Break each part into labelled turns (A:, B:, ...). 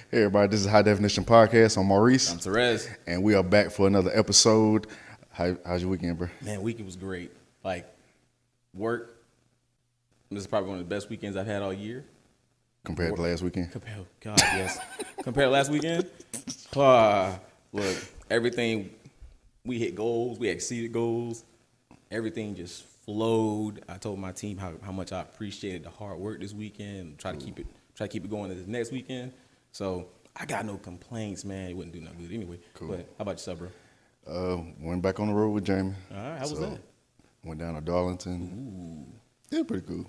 A: Hey everybody, this is High Definition Podcast. I'm Maurice.
B: I'm Torez.
A: And we are back for another episode. How's your weekend, bro?
B: Man, weekend was great. Like, work, this is probably one of the best weekends I've had all year.
A: Compared to last weekend?
B: God, yes. Compared to last weekend? Look, everything, we hit goals, we exceeded goals. Everything just flowed. I told my team how much I appreciated the hard work this weekend. Try to keep it going to the next weekend. So I got no complaints, man. It wouldn't do no good anyway. Cool. But how about yourself, bro?
A: Went back on the road with Jamie.
B: All right, how was that?
A: Went down to Darlington. Ooh. Yeah, pretty cool.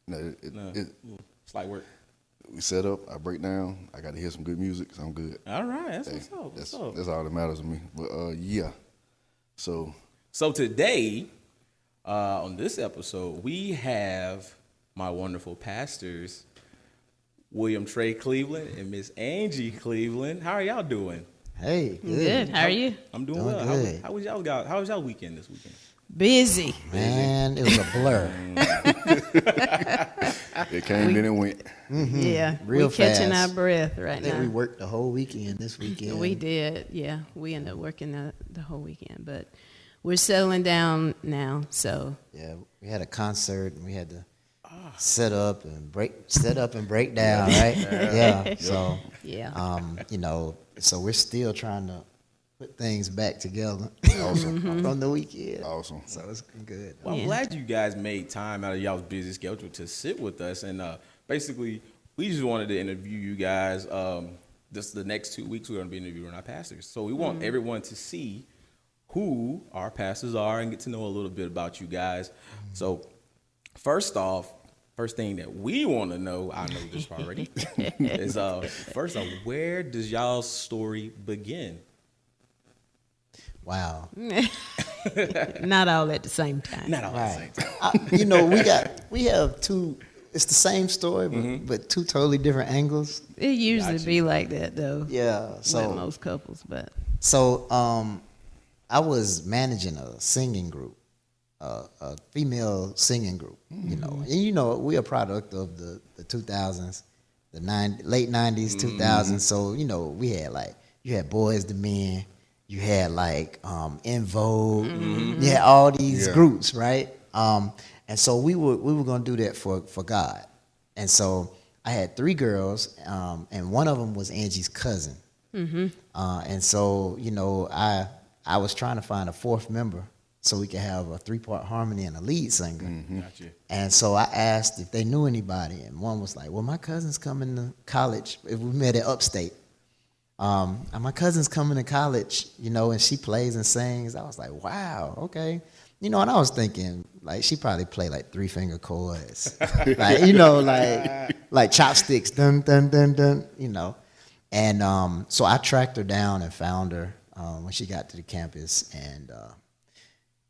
B: It's light work.
A: We set up, I break down. I got to hear some good music, so I'm good.
B: All right, that's what's up.
A: That's all that matters to me. But yeah, so
B: today, on this episode, we have my wonderful pastors, William Trey Cleveland and Miss Angie Cleveland. How are y'all doing?
C: Hey,
D: good. How are you?
B: I'm doing well.
C: Good.
B: How was y'all weekend this weekend?
D: Busy.
C: Man, it was a blur.
A: it came, then it went.
D: Mm-hmm. Yeah,
C: Real
D: we're catching
C: fast.
D: our breath right
C: I think
D: now.
C: we worked the whole weekend this weekend.
D: We did, yeah. We ended up working the whole weekend, but we're settling down now. So
C: yeah, we had a concert and we had to set up and break down, right? Yeah. So so we're still trying to put things back together.
A: Awesome.
C: From the weekend.
A: Awesome.
C: So it's good.
B: Well, I'm glad you guys made time out of y'all's busy schedule to sit with us. And basically, we just wanted to interview you guys. The next 2 weeks, we're going to be interviewing our pastors. So we want everyone to see who our pastors are and get to know a little bit about you guys. So first thing that we want to know, I know this already, is first off, where does y'all's story begin?
C: Wow.
D: not all at the same time.
B: Not all at the same time.
C: We have two. It's the same story, but two totally different angles.
D: It usually be like that though.
C: Yeah. So
D: with most couples, but
C: I was managing a singing group, a female singing group. And we're a product of the 2000s, late 90s, 2000s. So we had you had Boys II Men. You had In Vogue. You had all these groups, right? And so we were going to do that for God. And so I had 3 girls, and one of them was Angie's cousin. And so I was trying to find a 4th member so we could have a 3-part harmony and a lead singer.
B: Gotcha.
C: And so I asked if they knew anybody, and one was like, "Well, my cousin's coming to college. We met at Upstate." My cousin's coming to college, and she plays and sings. I was like, wow, okay. And I was thinking, she probably played 3-finger chords. like chopsticks, dun, dun, dun, dun, And so I tracked her down and found her when she got to the campus.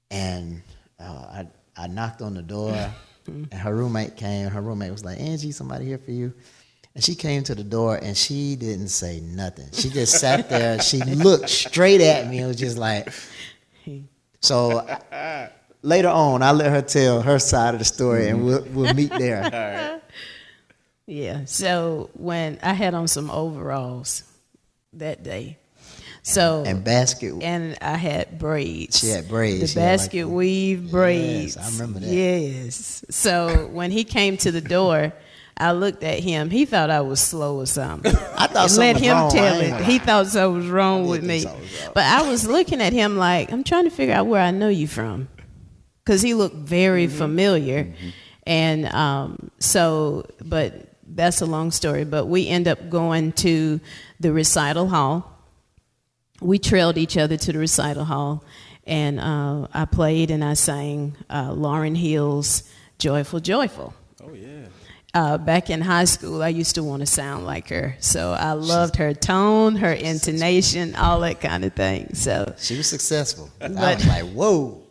C: And I knocked on the door, and her roommate came. Her roommate was like, "Angie, somebody here for you." And she came to the door, and she didn't say nothing. She just sat there. She looked straight at me. It was just like, so later on, I let her tell her side of the story, and we'll meet there.
B: All right.
D: Yeah. So when I had on some overalls that day, and I had braids.
C: She had braids.
D: The basket weave braids.
C: Yes, I remember that.
D: Yes. So when he came to the door, I looked at him. He thought I was slow or something.
C: I thought something
D: let
C: was
D: him
C: wrong.
D: tell it. He thought something was wrong with me. But I was looking at him like, I'm trying to figure out where I know you from, because he looked very familiar. And but that's a long story. But we end up going to the recital hall. We trailed each other to the recital hall, and I played and I sang Lauryn Hill's "Joyful, Joyful."
B: Oh yeah.
D: Back in high school, I used to want to sound like her. So I loved her tone, her intonation, all that kind of thing. So
C: she was successful. I was like, whoa.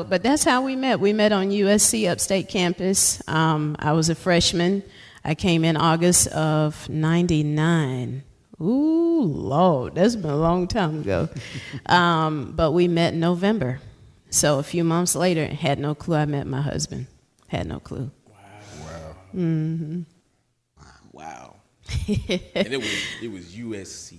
D: But that's how we met. We met on USC Upstate campus. I was a freshman. I came in August of 99. Ooh, Lord, that's been a long time ago. But we met in November. So a few months later, had no clue I met my husband. Had no clue.
B: Wow.
D: Mm-hmm.
B: Wow. And it was USC.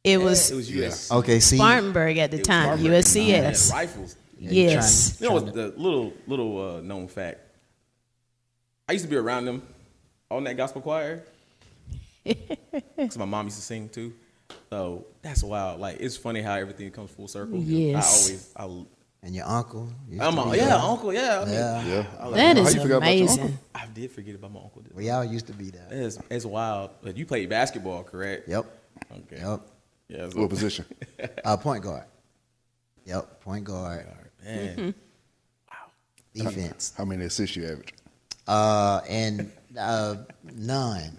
D: It was
B: USC.
C: Okay, see,
D: Spartanburg at the time. USC, yes.
B: Rifles.
D: Yes.
B: You know what the little known fact? I used to be around them on that gospel choir. Because my mom used to sing too. So that's wild. Like, it's funny how everything comes full circle.
D: Yes.
C: and your uncle.
B: Uncle, yeah. I mean,
D: That is
A: How you forgot about your
D: amazing.
B: I did forget about my uncle.
C: We all used to be there.
B: It's wild. But you played basketball, correct?
C: Yep.
B: Okay.
C: Yep.
B: Yeah.
A: What position?
C: Point guard. Yep. Point guard.
B: Man.
C: Defense.
A: How many assists you average?
C: And none.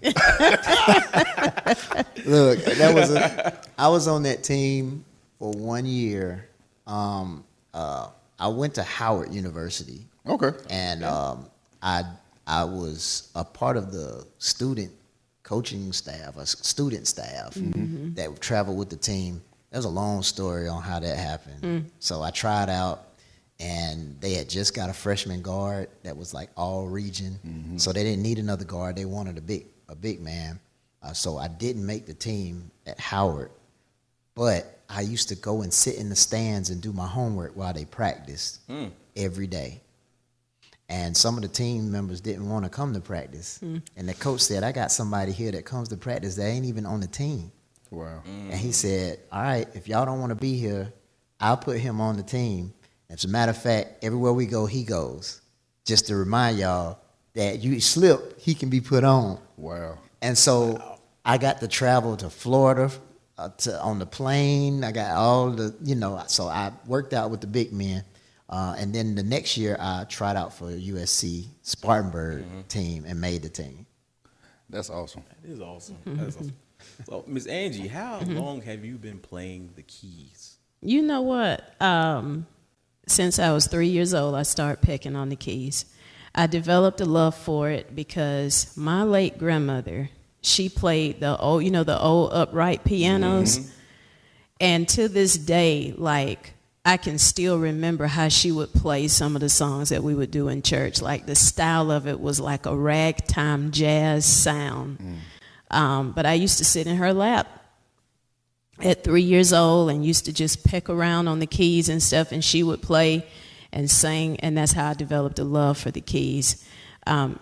C: Look, I was on that team for 1 year. I went to Howard University.
A: Okay.
C: And I was a part of the student coaching staff, a student staff that would travel with the team. There's a long story on how that happened. So I tried out, and they had just got a freshman guard that was like all region. So they didn't need another guard. They wanted a big man. So I didn't make the team at Howard, but I used to go and sit in the stands and do my homework while they practiced every day. And some of the team members didn't want to come to practice. And the coach said, I got somebody here that comes to practice that ain't even on the team.
A: Wow.
C: And he said, all right, if y'all don't want to be here, I'll put him on the team. As a matter of fact, everywhere we go, he goes. Just to remind y'all that you slip, he can be put on.
A: Wow.
C: And so I got to travel to Florida on the plane. I got all the, so I worked out with the big men. And then the next year, I tried out for USC Spartanburg team and made the team.
A: That's awesome.
B: That is awesome. That is awesome. So, Miss Angie, how long have you been playing the keys?
D: You know what? Since I was 3 years old, I started picking on the keys. I developed a love for it because my late grandmother, she played the old upright pianos. And to this day, like, I can still remember how she would play some of the songs that we would do in church. Like, the style of it was like a ragtime jazz sound. But I used to sit in her lap at 3 years old and used to just peck around on the keys and stuff, and she would play and sing, and that's how I developed a love for the keys.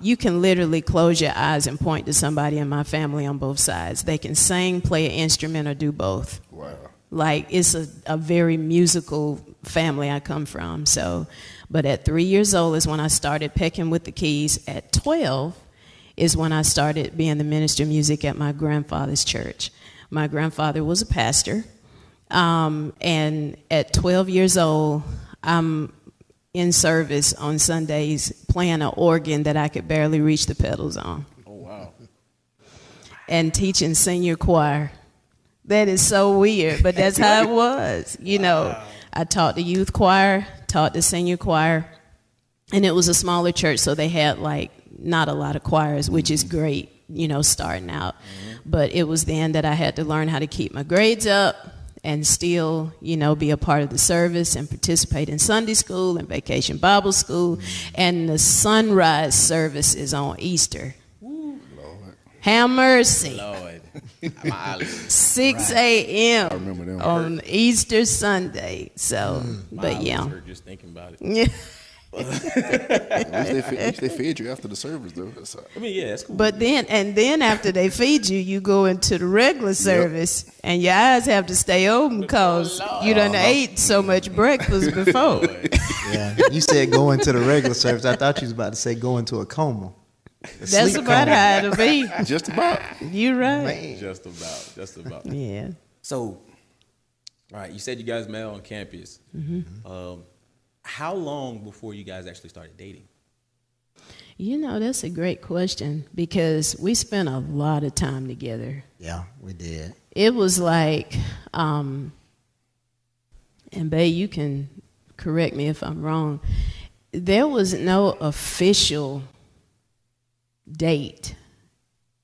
D: You can literally close your eyes and point to somebody in my family on both sides. They can sing, play an instrument, or do both.
A: Wow.
D: Like, it's a very musical family I come from. So, but at 3 years old is when I started pecking with the keys. At 12 is when I started being the minister of music at my grandfather's church. My grandfather was a pastor. And at 12 years old, I'm in service on Sundays playing an organ that I could barely reach the pedals on.
B: Oh, wow.
D: And teaching senior choir. That is so weird, but that's how it was. I taught the youth choir, taught the senior choir, and it was a smaller church, so they had like not a lot of choirs, which is great, starting out. But it was then that I had to learn how to keep my grades up and still, be a part of the service and participate in Sunday school and vacation Bible school. And the sunrise service is on Easter.
A: Lord.
D: Have mercy.
B: Lord. My eyelids.
D: 6 a.m.
A: I remember them.
D: on Easter Sunday. So, but yeah.
B: Hurt just thinking about it.
D: Yeah.
A: At least they fed you after the service, though. That's all.
B: I mean, yeah, that's cool.
D: But then after they feed you, you go into the regular service, and your eyes have to stay open because you done ate so much breakfast before.
C: Yeah, you said go into the regular service. I thought you was about to say go into a coma.
D: That's about how it'll be.
A: Just about.
D: You're right.
C: Man.
B: Just about.
D: Yeah.
B: So, all right, you said you guys met on campus. How long before you guys actually started dating?
D: That's a great question because we spent a lot of time together.
C: Yeah, we did.
D: It was like, and babe, you can correct me if I'm wrong. There was no official date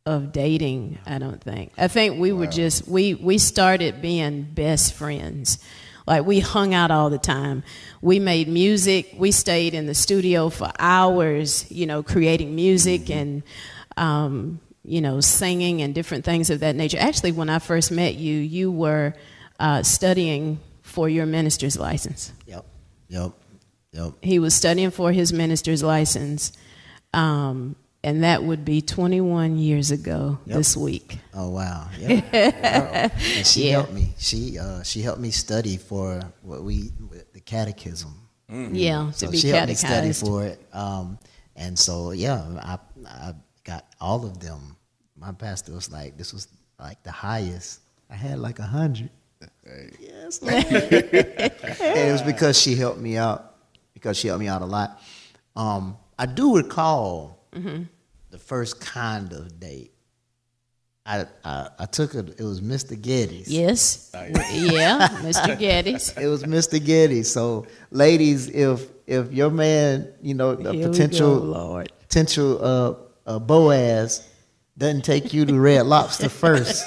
D: of dating, I don't think. I think we were just, we started being best friends. Like, we hung out all the time. We made music. We stayed in the studio for hours, creating music. And singing and different things of that nature. Actually, when I first met you, you were studying for your minister's license.
C: Yep.
D: He was studying for his minister's license, and that would be 21 years ago this week.
C: Oh wow! Yep. Wow. And she helped me. She helped me study for the catechism.
D: Yeah,
C: so
D: to be
C: she helped me study
D: catechized.
C: for it. And so I got all of them. My pastor was like, this was like the highest. I had like 100.
A: Hey.
C: Yes, Lord. It was because she helped me out. Because she helped me out a lot. I do recall the first kind of date. I took it. It was Mr. Geddes.
D: Yes. Yeah, Mr. Geddes.
C: It was Mr. Geddes. So, ladies, if your man, the
D: Here
C: potential
D: we go, Lord.
C: Boaz doesn't take you to Red Lobster first,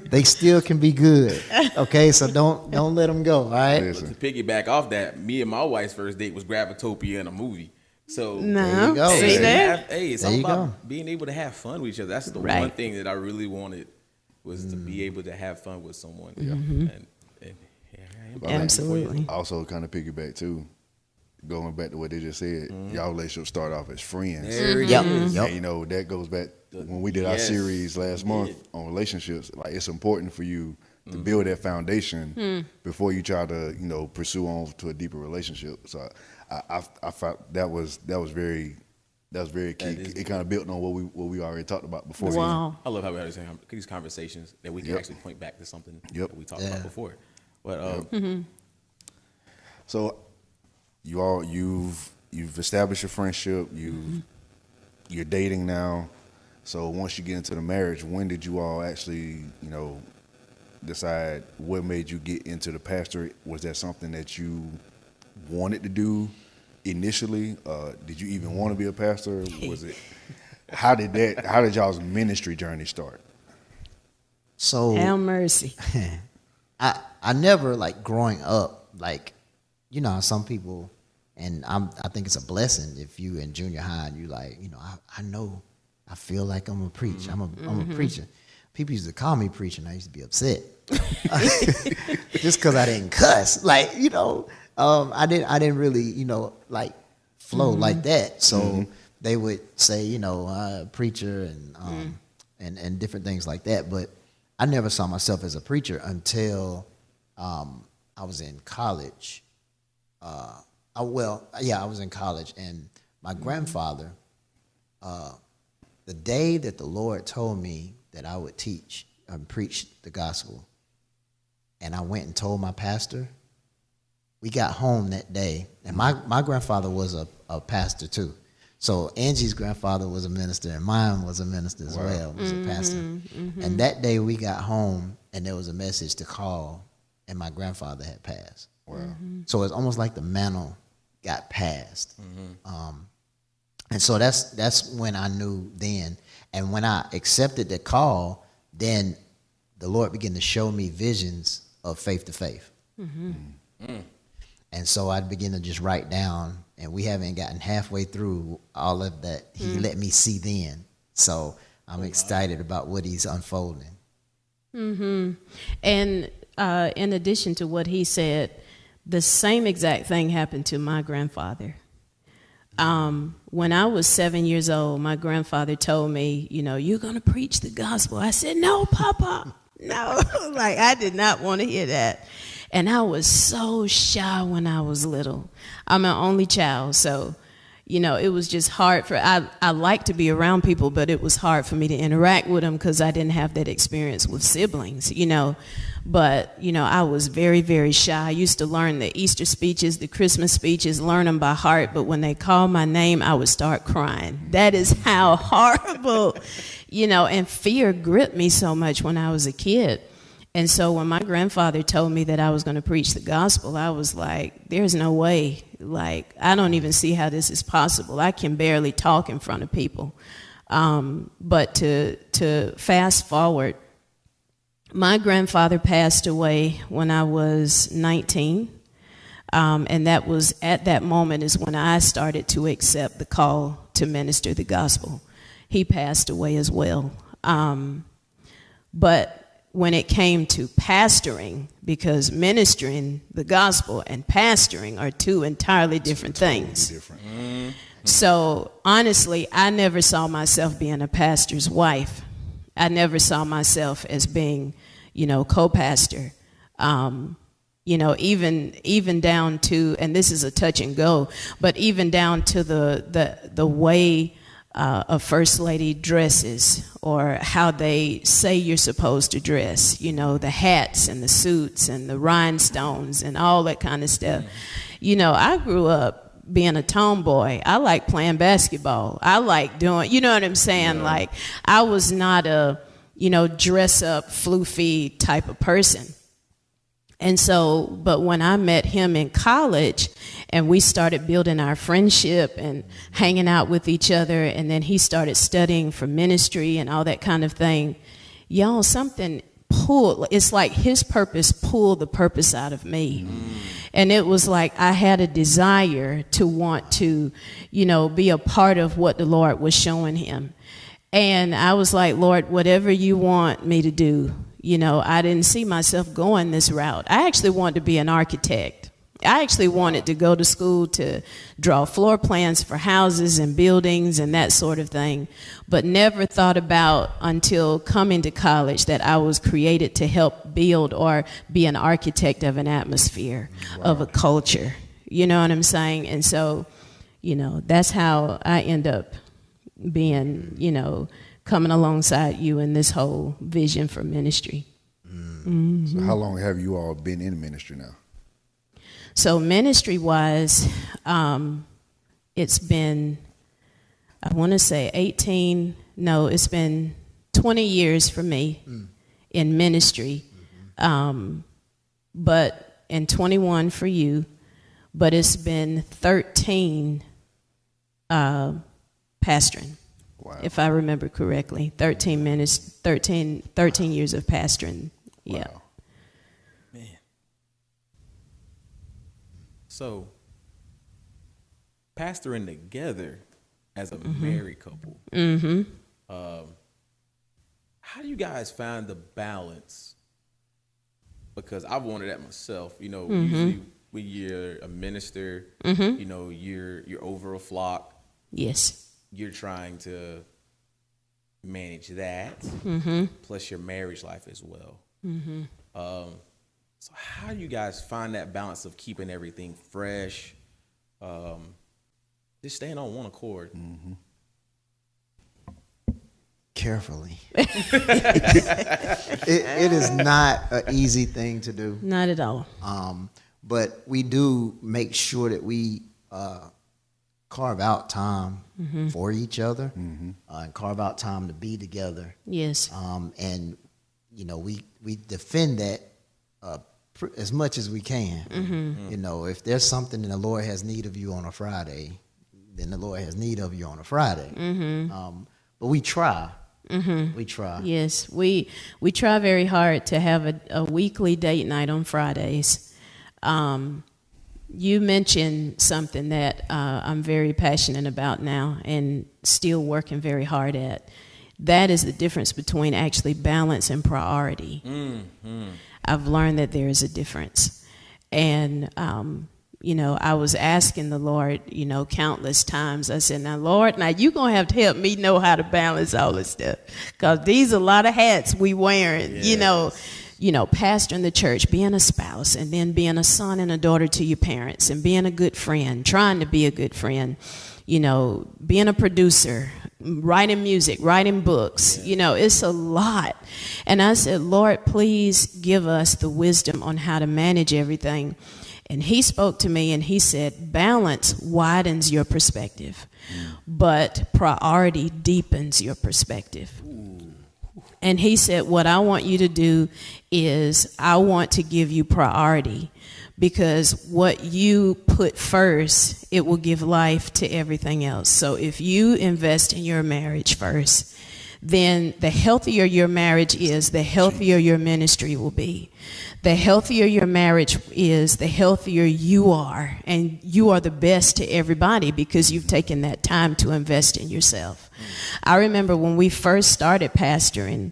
C: they still can be good. Okay, so don't let them go. All right.
A: Listen.
B: To piggyback off that, me and my wife's first date was Gravitopia in a movie. So
C: There you go.
D: See there?
B: It's
C: There
B: all
C: you
B: about
C: go.
B: being able to have fun with each other. That's the
D: Right.
B: one thing that I really wanted was to be able to have fun with someone. And here I am.
A: Well,
D: Absolutely.
A: Also, kind of piggyback too, going back to what they just said. Y'all relationship start off as friends.
B: There it
C: Yep.
B: is.
C: Yep.
A: And that goes back when we did our
B: Yes.
A: series last month on relationships. Like, it's important for you to build that foundation before you try to pursue on to a deeper relationship. So I felt that was very key. It kind of built on what we already talked about before.
D: Wow.
B: I love how we have these conversations that we can actually point back to something that we talked about before. But
A: So you've established your friendship. You're dating now. So once you get into the marriage, when did you all actually decide? What made you get into the pastorate? Was that something that you wanted to do initially? Did you even want to be a pastor? Was it? How did y'all's ministry journey start?
C: So
D: Have mercy.
C: I never, like, growing up, like, some people, and I think it's a blessing if you in junior high and you like, I feel like I'm a preach. I'm a preacher. People used to call me preacher, and I used to be upset just because I didn't cuss. Like, I didn't really, like, flow like that. So they would say, preacher and different things like that. But I never saw myself as a preacher until I was in college. I was in college, and my grandfather, the day that the Lord told me that I would teach and preach the gospel, and I went and told my pastor, we got home that day, and my grandfather was a pastor too. So Angie's grandfather was a minister, and mine was a minister as well, was a pastor. And that day we got home, and there was a message to call, and my grandfather had passed.
A: Wow.
C: So it's almost like the mantle got passed. And so that's when I knew then. And when I accepted the call, then the Lord began to show me visions of faith to faith. And so I began to just write down, and we haven't gotten halfway through all of that he let me see then. So I'm excited about what he's unfolding.
D: And in addition to what he said, the same exact thing happened to my grandfather. When I was 7 years old, my grandfather told me, you're going to preach the gospel. I said, no, Papa, no. Like, I did not want to hear that. And I was so shy when I was little. I'm an only child, so, it was just hard I like to be around people, but it was hard for me to interact with them because I didn't have that experience with siblings, But, I was very, very shy. I used to learn the Easter speeches, the Christmas speeches, learn them by heart. But when they called my name, I would start crying. That is how horrible, and fear gripped me so much when I was a kid. And so when my grandfather told me that I was going to preach the gospel, I was like, there's no way. Like, I don't even see how this is possible. I can barely talk in front of people. But to fast forward, my grandfather passed away when I was 19. And that was at that moment is when I started to accept the call to minister the gospel. he passed away as well. But when it came to pastoring, because ministering the gospel and pastoring are two entirely different things.
A: Different.
D: So honestly, I never saw myself being a pastor's wife. I never saw myself as being, co-pastor. Even down to, and this is a touch and go, but even down to the way a first lady dresses, or how they say you're supposed to dress, the hats and the suits and the rhinestones and all that kind of stuff. I grew up being a tomboy. I like playing basketball. I like doing, you know what I'm saying? Yeah. Like, I was not a, dress up, floofy type of person. And so, but when I met him in college and we started building our friendship and hanging out with each other, and then he started studying for ministry and all that kind of thing, y'all, something pulled, it's like his purpose pulled the purpose out of me. And it was like I had a desire to want to, be a part of what the Lord was showing him. And I was like, Lord, whatever you want me to do. I didn't see myself going this route. I actually wanted to be an architect. I actually wanted to go to school to draw floor plans for houses and buildings and that sort of thing, but never thought about until coming to college that I was created to help build or be an architect of an atmosphere, of a culture. You know what I'm saying? And so, that's how I end up being, coming alongside you in this whole vision for ministry.
A: So how long have you all been in ministry now?
D: So ministry-wise, it's been, I want to say it's been 20 years for me in ministry, but and 21 for you, but it's been 13 pastoring. Wow. If I remember correctly, 13 years of pastoring. Yeah.
B: Wow. Man. So, pastoring together as a married couple. How do you guys find the balance? Because I've wanted that myself. Usually when you're a minister, you're over a flock.
D: Yes.
B: You're trying to manage that, plus your marriage life as well. So how do you guys find that balance of keeping everything fresh, just staying on one accord?
C: Carefully. It is not an easy thing to do.
D: Not at all.
C: But we do make sure that we carve out time for each other, and carve out time to be together.
D: Yes.
C: And we defend that as much as we can. If there's something that the Lord has need of you on a Friday, then the Lord has need of you on a Friday. But we try. We try.
D: Yes, we try very hard to have a weekly date night on Fridays. You mentioned something that I'm very passionate about now and still working very hard at. That is the difference between actually balance and priority. I've learned that there is a difference. And, I was asking the Lord, countless times. I said, now, Lord, you're going to have to help me know how to balance all this stuff. Because these are a lot of hats we wearing, pastoring the church, being a spouse, and then being a son and a daughter to your parents, and being a good friend, trying to be a good friend, being a producer, writing music, writing books, it's a lot. And I said, Lord, please give us the wisdom on how to manage everything. And he spoke to me and he said, balance widens your perspective, but priority deepens your perspective. And he said, what I want you to do is I want to give you priority, because what you put first, it will give life to everything else. So if you invest in your marriage first, then the healthier your marriage is, the healthier your ministry will be. The healthier your marriage is, the healthier you are. And you are the best to everybody because you've taken that time to invest in yourself. I remember when we first started pastoring,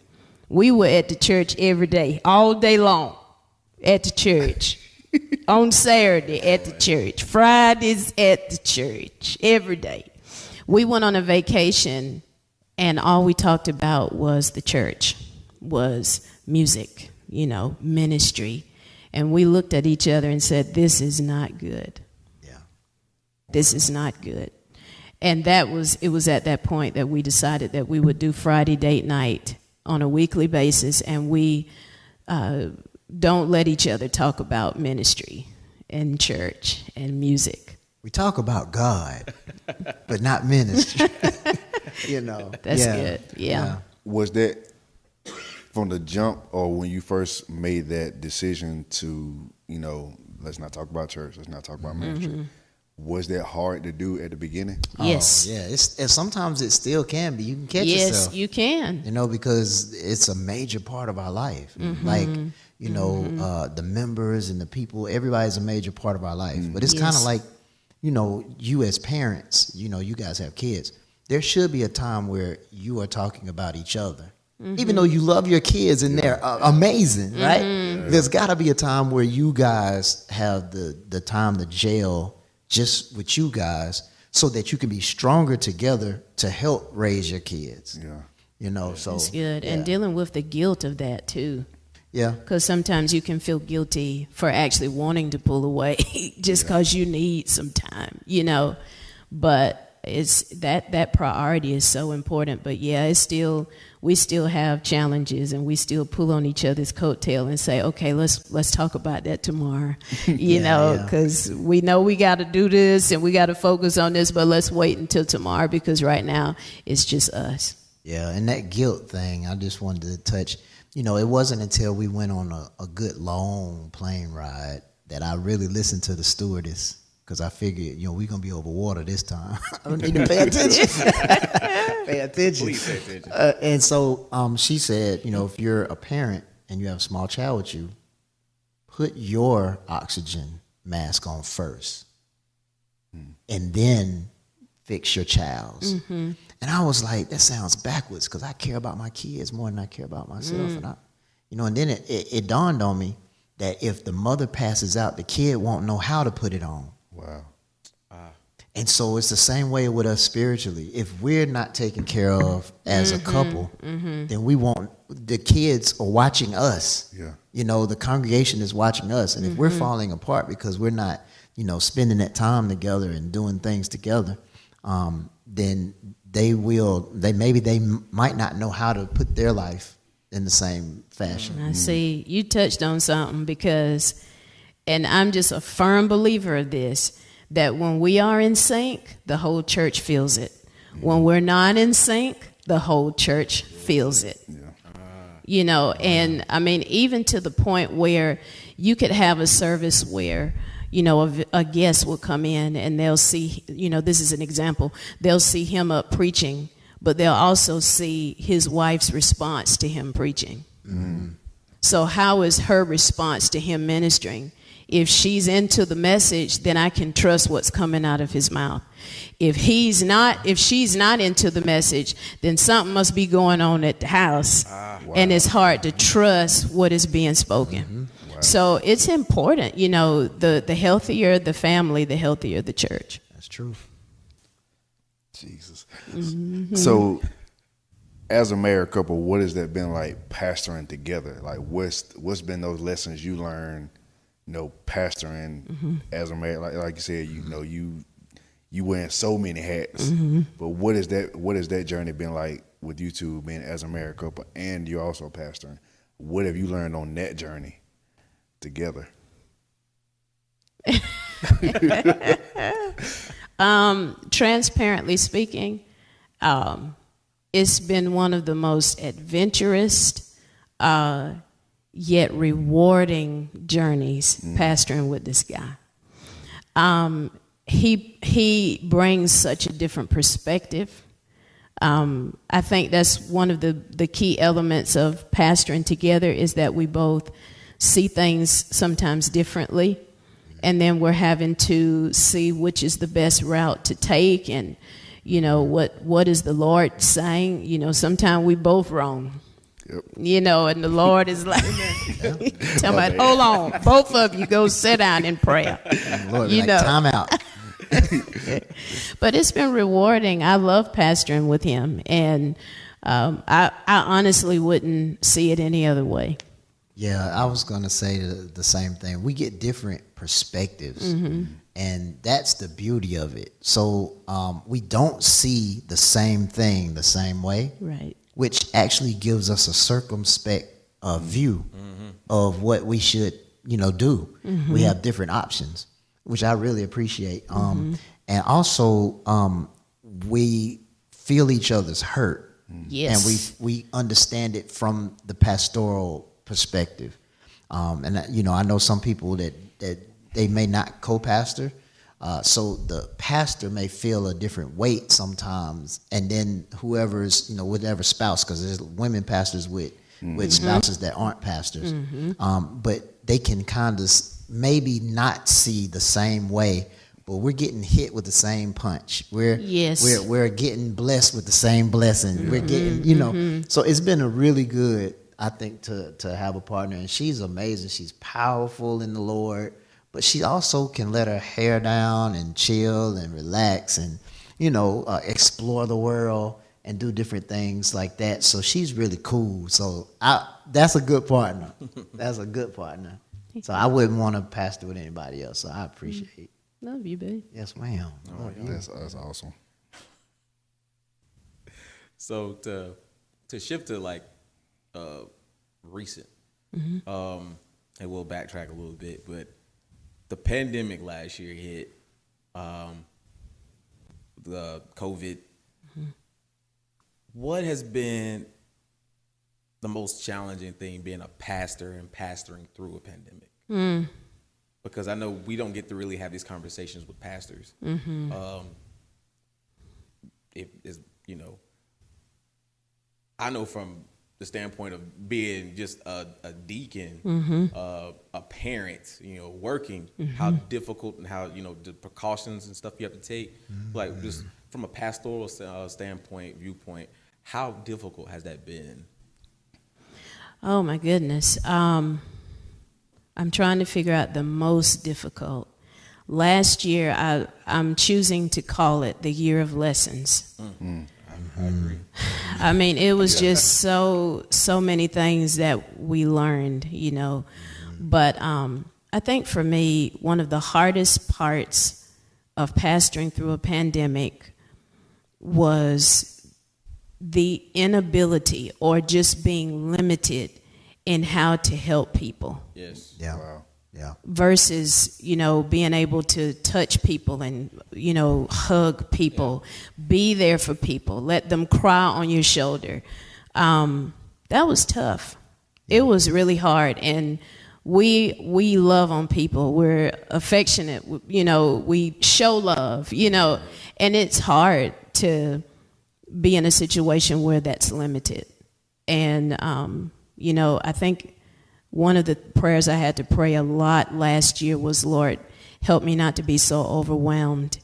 D: we were at the church every day, all day long at the church. On Saturday at the church, Fridays at the church, every day. We went on a vacation, and all we talked about was the church, was music, ministry. And we looked at each other and said, this is not good.
C: Yeah.
D: This is not good. And it was at that point that we decided that we would do Friday date night on a weekly basis, and we don't let each other talk about ministry and church and music.
C: We talk about God, but not ministry.
D: That's good. Yeah.
A: Was that from the jump, or when you first made that decision to, let's not talk about church, let's not talk about ministry? Was that hard to do at the beginning?
D: Yes.
C: Oh, yeah. Sometimes it still can be. You can catch
D: yes,
C: yourself.
D: Yes, you can.
C: Because it's a major part of our life. Like, the members and the people, everybody's a major part of our life. But it's kind of like, you as parents, you guys have kids. There should be a time where you are talking about each other. Even though you love your kids and they're amazing, right? There's got to be a time where you guys have the time to gel just with you guys so that you can be stronger together to help raise your kids.
A: Yeah.
C: So
D: it's good. Yeah. And dealing with the guilt of that too.
C: Yeah.
D: Because sometimes you can feel guilty for actually wanting to pull away just because you need some time, But it's that priority is so important. But yeah, we still have challenges, and we still pull on each other's coattail and say, okay, let's talk about that tomorrow, because we know we got to do this and we got to focus on this, but let's wait until tomorrow because right now it's just us.
C: Yeah, and that guilt thing, I just wanted to touch. It wasn't until we went on a good long plane ride that I really listened to the stewardess, because I figured, we're going to be over water this time. I don't need to pay attention. Pay attention.
B: Please pay attention.
C: And so she said, if you're a parent and you have a small child with you, put your oxygen mask on first and then fix your child's. And I was like, that sounds backwards, because I care about my kids more than I care about myself. And and then it dawned on me that if the mother passes out, the kid won't know how to put it on.
A: Wow.
C: And so it's the same way with us spiritually. If we're not taken care of as a couple, then we won't. The kids are watching us.
A: Yeah.
C: The congregation is watching us. And if we're falling apart because we're not, spending that time together and doing things together, then they might not know how to put their life in the same fashion.
D: I see. You touched on something because, and I'm just a firm believer of this, that when we are in sync, the whole church feels it. When we're not in sync, the whole church feels it. And I mean, even to the point where you could have a service where, a guest will come in and they'll see, this is an example, they'll see him up preaching, but they'll also see his wife's response to him preaching. So how is her response to him ministering? If she's into the message, then I can trust what's coming out of his mouth. If she's not into the message, then something must be going on at the house. Wow. And it's hard to trust what is being spoken. Wow. So it's important, the healthier the family, the healthier the church.
C: That's true.
A: Jesus. So as a married couple, what has that been like pastoring together? Like what's been those lessons you learned, pastoring as a married, like you said, you wearing so many hats. But what has that journey been like with you two being as a married couple, and you're also pastoring? What have you learned on that journey together?
D: Transparently speaking, it's been one of the most adventurous yet rewarding journeys pastoring with this guy. He brings such a different perspective I think that's one of the key elements of pastoring together is that we both see things sometimes differently, and then we're having to see which is the best route to take, and what is the Lord saying. Sometimes we both wrong. Yep. And the Lord is like, tell me, hold on, both of you go sit down and pray.
C: Lord, time out.
D: But it's been rewarding. I love pastoring with him, and I honestly wouldn't see it any other way.
C: Yeah, I was going to say the same thing. We get different perspectives, and that's the beauty of it. So we don't see the same thing the same way,
D: right?
C: Which actually gives us a circumspect view of what we should, do. We have different options, which I really appreciate. And also, we feel each other's hurt.
D: Yes.
C: And we understand it from the pastoral perspective. And I know some people that they may not co-pastor. So the pastor may feel a different weight sometimes, and then whoever's, whatever spouse, because there's women pastors with spouses that aren't pastors, but they can kind of maybe not see the same way, but we're getting hit with the same punch. We're getting blessed with the same blessing. We're getting, so it's been a really good, I think, to have a partner, and she's amazing. She's powerful in the Lord. But she also can let her hair down and chill and relax and, explore the world and do different things like that. So she's really cool. So that's a good partner. That's a good partner. So I wouldn't want to pastor with anybody else. So I appreciate it.
D: Love you, babe.
C: Yes, ma'am.
A: That's awesome.
B: So to shift to recent, and we'll backtrack a little bit, but the pandemic last year hit, the COVID. What has been the most challenging thing being a pastor and pastoring through a pandemic? Because I know we don't get to really have these conversations with pastors. I know from the standpoint of being just a deacon, a parent, working, how difficult and how, the precautions and stuff you have to take, like just from a pastoral viewpoint, how difficult has that been?
D: Oh my goodness. I'm trying to figure out the most difficult. Last year, I'm choosing to call it the year of lessons.
B: I agree.
D: I mean, it was just so many things that we learned, But I think for me, one of the hardest parts of pastoring through a pandemic was the inability or just being limited in how to help people.
B: Yes.
C: Yeah.
A: Wow.
C: Yeah.
D: Versus, being able to touch people and, hug people, be there for people, let them cry on your shoulder. That was tough. It was really hard. And we love on people. We're affectionate, we show love, and it's hard to be in a situation where that's limited. And, I think one of the prayers I had to pray a lot last year was, Lord, help me not to be so overwhelmed,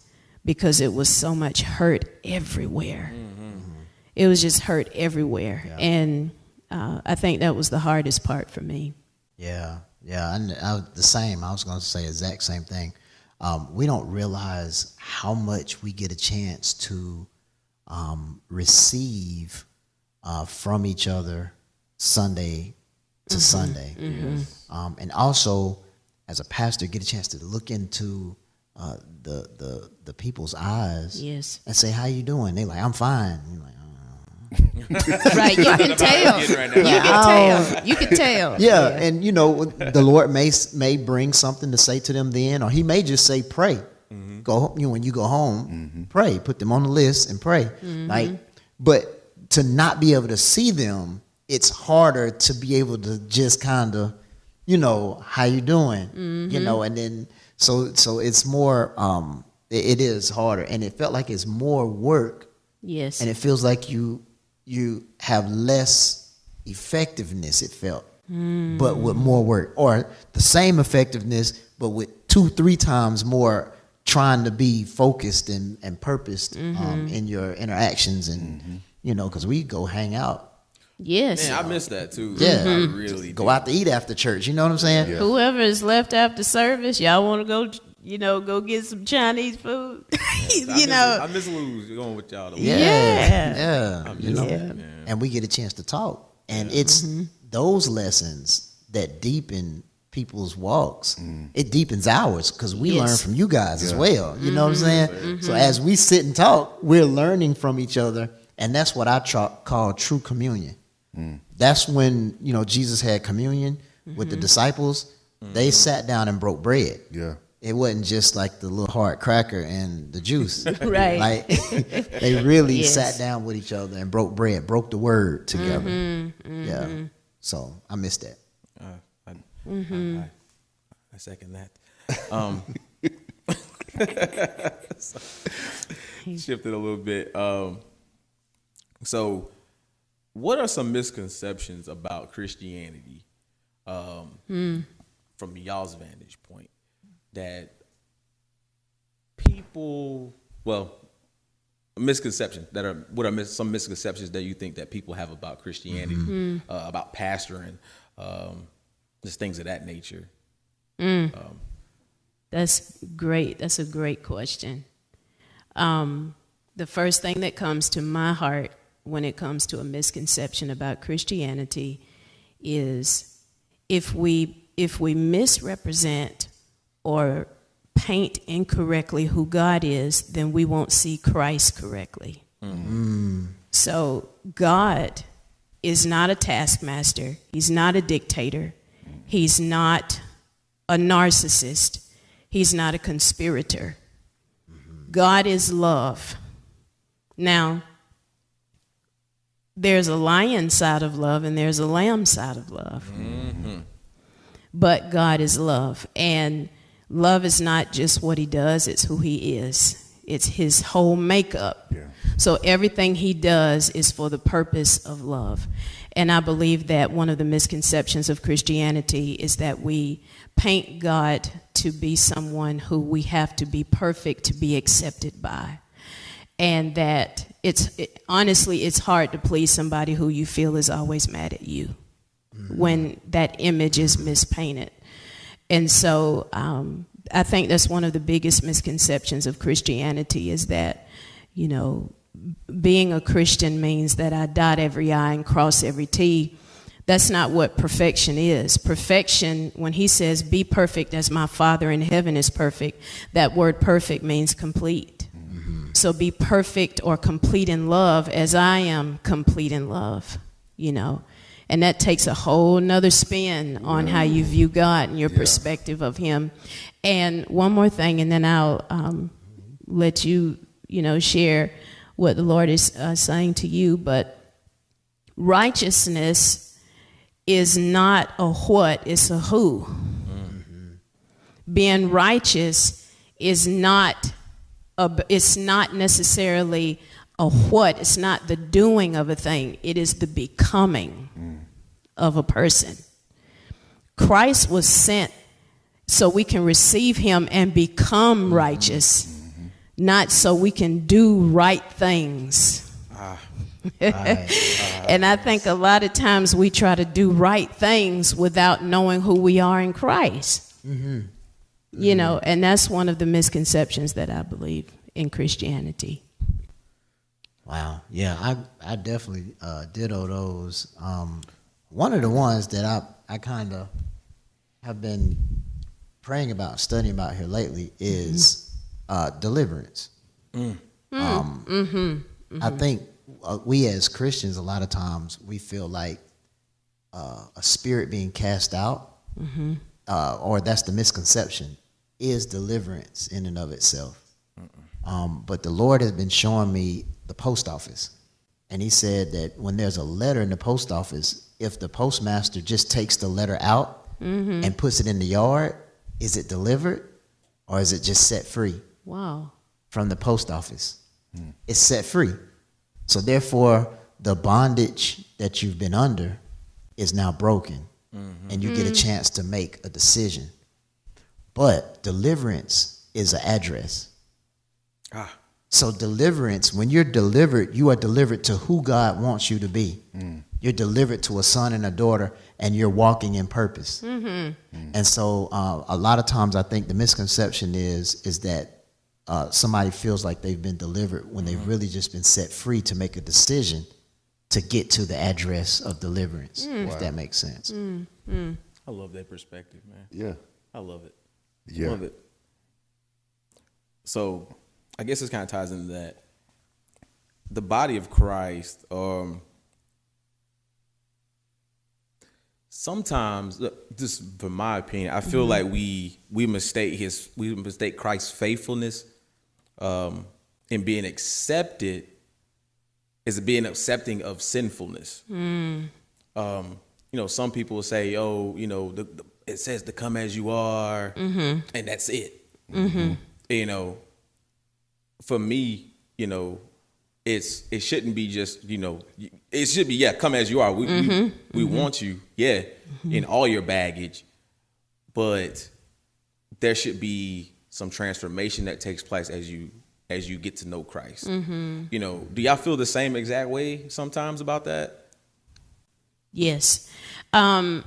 D: because it was so much hurt everywhere. It was just hurt everywhere. Yeah. And I think that was the hardest part for me.
C: Yeah. The same. I was going to say the exact same thing. We don't realize how much we get a chance to receive from each other Sunday to Sunday. And also, as a pastor, get a chance to look into the people's eyes.
D: Yes.
C: And say, how you doing? They like, I'm fine. You're like,
D: right, you can tell. You can tell.
C: Yeah, and the Lord may bring something to say to them then, or He may just say, pray. Go, when you go home, pray. Put them on the list and pray. But to not be able to see them, it's harder to be able to just kind of, how you doing, and then so it's more. It is harder, and it felt like it's more work
D: Yes.
C: And it feels like you have less effectiveness, it felt, but with more work, or the same effectiveness, but with 2-3 times more trying to be focused and purposed in your interactions. And, because we go hang out.
D: Yes.
B: Man, I miss that too.
C: Yeah.
B: I really
C: Go out to eat after church. You know what I'm saying?
A: Yeah.
D: Whoever is left after service, y'all want to go, go get some Chinese food.
B: I miss Lou's going with y'all.
C: Yeah.
D: Yeah.
C: And we get a chance to talk. And it's those lessons that deepen people's walks. It deepens ours because we learn from you guys as well. You know what I'm saying? So as we sit and talk, we're learning from each other. And that's what I call true communion. That's when, Jesus had communion with the disciples. They sat down and broke bread.
A: Yeah.
C: It wasn't just like the little hard cracker and the juice.
D: Right.
C: Like they really sat down with each other and broke bread, broke the word together. Yeah. So I miss that.
B: I second that. Shifted a little bit. So, what are some misconceptions about Christianity from y'all's vantage point that people, misconceptions that are, some misconceptions that you think that people have about Christianity, about pastoring, just things of that nature?
D: That's great. That's a great question. The first thing that comes to my heart when it comes to a misconception about Christianity is if we misrepresent or paint incorrectly who God is, then we won't see Christ correctly. So God is not a taskmaster. He's not a dictator. He's not a narcissist. He's not a conspirator. God is love. Now, there's a lion side of love and there's a lamb side of love. But God is love. And love is not just what he does, it's who he is. It's his whole makeup.
A: Yeah.
D: So everything he does is for the purpose of love. And I believe that one of the misconceptions of Christianity is that we paint God to be someone who we have to be perfect to be accepted by. And that honestly, it's hard to please somebody who you feel is always mad at you when that image is mispainted. And so I think that's one of the biggest misconceptions of Christianity is that, being a Christian means that I dot every I and cross every T. That's not what perfection is. Perfection, when he says, be perfect as my Father in heaven is perfect, that word perfect means complete. So be perfect or complete in love as I am complete in love, And that takes a whole nother spin on how you view God and your perspective of him. And one more thing, and then I'll let you, share what the Lord is saying to you. But righteousness is not a what, it's a who. Being righteous is not it's not necessarily a what, it's not the doing of a thing, it is the becoming of a person. Christ was sent so we can receive him and become righteous, not so we can do right things. And I think a lot of times we try to do right things without knowing who we are in Christ. And that's one of the misconceptions that I believe in Christianity.
C: Wow. Yeah, I definitely ditto those. One of the ones that I kind of have been praying about, studying about here lately is deliverance. I think we as Christians, a lot of times we feel like a spirit being cast out, or that's the misconception, is deliverance in and of itself. But the Lord has been showing me the post office. And he said that when there's a letter in the post office, if the postmaster just takes the letter out and puts it in the yard, is it delivered or is it just set free?
D: Wow.
C: From the post office? It's set free. So therefore, the bondage that you've been under is now broken, and you get a chance to make a decision. But deliverance is an address. So deliverance, when you're delivered, you are delivered to who God wants you to be. You're delivered to a son and a daughter, and you're walking in purpose. And so a lot of times I think the misconception is that somebody feels like they've been delivered when they've really just been set free to make a decision to get to the address of deliverance, if that makes sense.
B: I love that perspective, man.
A: Yeah.
B: I love it.
A: Yeah.
B: Love it. So I guess this kind of ties into that. The body of Christ, sometimes, just from my opinion, I feel like we mistake Christ's faithfulness in being accepted as being accepting of sinfulness. Some people will say, "Oh, it says to come as you are, and that's it." For me, it shouldn't be just, it should be, come as you are. We want you, in all your baggage, but there should be some transformation that takes place as you get to know Christ. Do y'all feel the same exact way sometimes about that?
D: Yes. The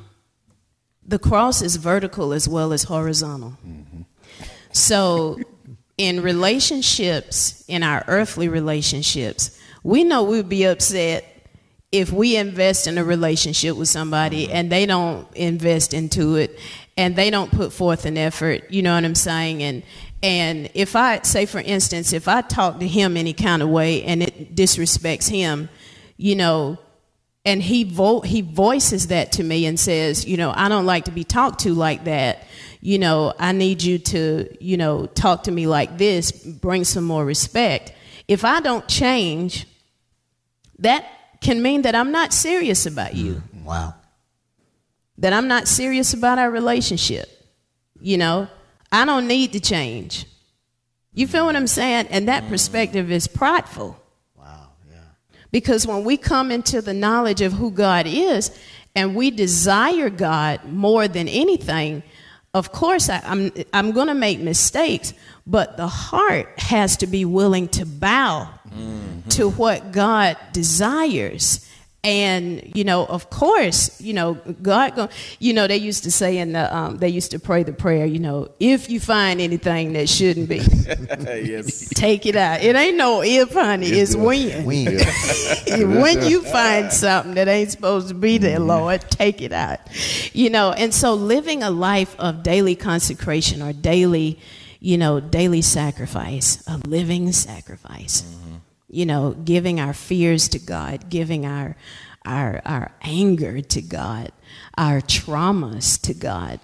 D: cross is vertical as well as horizontal. So in relationships, in our earthly relationships, we know we'd be upset if we invest in a relationship with somebody and they don't invest into it and they don't put forth an effort, you know what I'm saying? And if I say, for instance, if I talk to him any kind of way and it disrespects him, and he voices that to me and says, I don't like to be talked to like that. I need you to, talk to me like this, bring some more respect. If I don't change, that can mean that I'm not serious about you.
C: Wow.
D: That I'm not serious about our relationship. I don't need to change. You feel what I'm saying? And that perspective is prideful.
C: Wow, yeah.
D: Because when we come into the knowledge of who God is and we desire God more than anything, of course, I'm going to make mistakes, but the heart has to be willing to bow to what God desires. And, of course, God, they used to say they used to pray the prayer, if you find anything that shouldn't be,
B: Yes.
D: take it out. It ain't no if, honey, it's when. When you find something that ain't supposed to be there, Lord, take it out. And so living a life of daily consecration or daily sacrifice, a living sacrifice. Giving our fears to God, giving our anger to God, our traumas to God,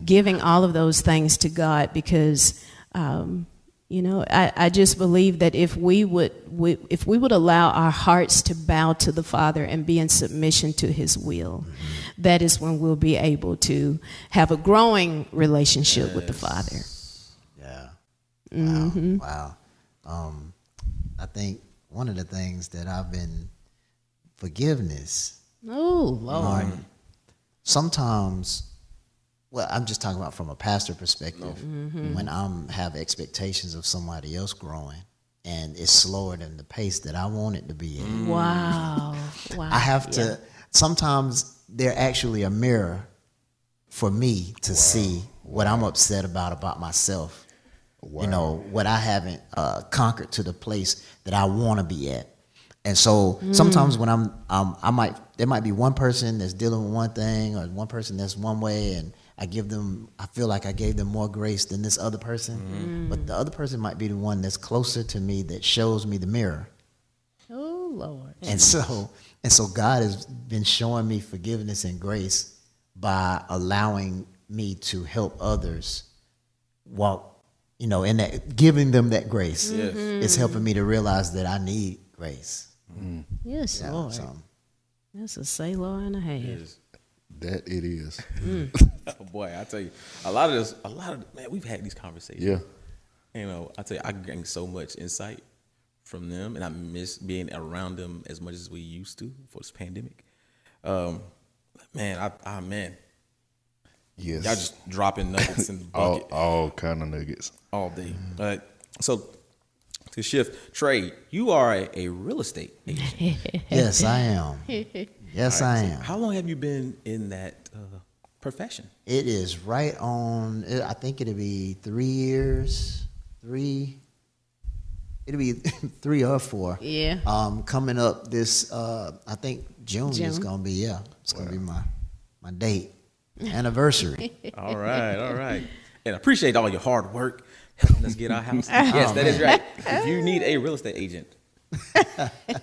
D: giving all of those things to God, because I just believe that if we would allow our hearts to bow to the Father and be in submission to His will, that is when we'll be able to have a growing relationship with the Father.
C: Yeah. Wow. I think one of the things that I've been, forgiveness.
D: Oh, Lord.
C: Sometimes, I'm just talking about from a pastor perspective, when I have expectations of somebody else growing and it's slower than the pace that I want it to be in.
D: Wow.
C: I have to, sometimes they're actually a mirror for me to see what I'm upset about myself.
A: Wow.
C: What I haven't conquered to the place that I want to be at. And so sometimes when there might be one person that's dealing with one thing or one person that's one way, and I feel like I gave them more grace than this other person. But the other person might be the one that's closer to me that shows me the mirror.
D: Oh, Lord.
C: And so God has been showing me forgiveness and grace by allowing me to help others walk, in that, giving them that grace.
B: Yes.
C: It's helping me to realize that I need grace.
D: Yes,
C: Yeah,
D: Lord.
C: so.
D: That's a Selah and a half.
B: Yes.
A: That it is.
B: Oh boy, I tell you, a lot of man, we've had these conversations.
A: Yeah.
B: I tell you, I gained so much insight from them, and I miss being around them as much as we used to for this pandemic. Man,
A: Yes.
B: y'all just dropping nuggets in the bucket
A: all kind of nuggets.
B: all day. So to shift, Trey, you are a real estate agent.
C: Yes, I am. Yes, I am.
B: How long have you been in that profession?
C: It is right on. I think it'll be 3 years. It'll be 3 or 4.
D: Yeah.
C: Coming up this. I think June is gonna be. Yeah, it's gonna be my date anniversary.
B: All right. And I appreciate all your hard work helping us get our house. Yes, that is right. If you need a real estate agent,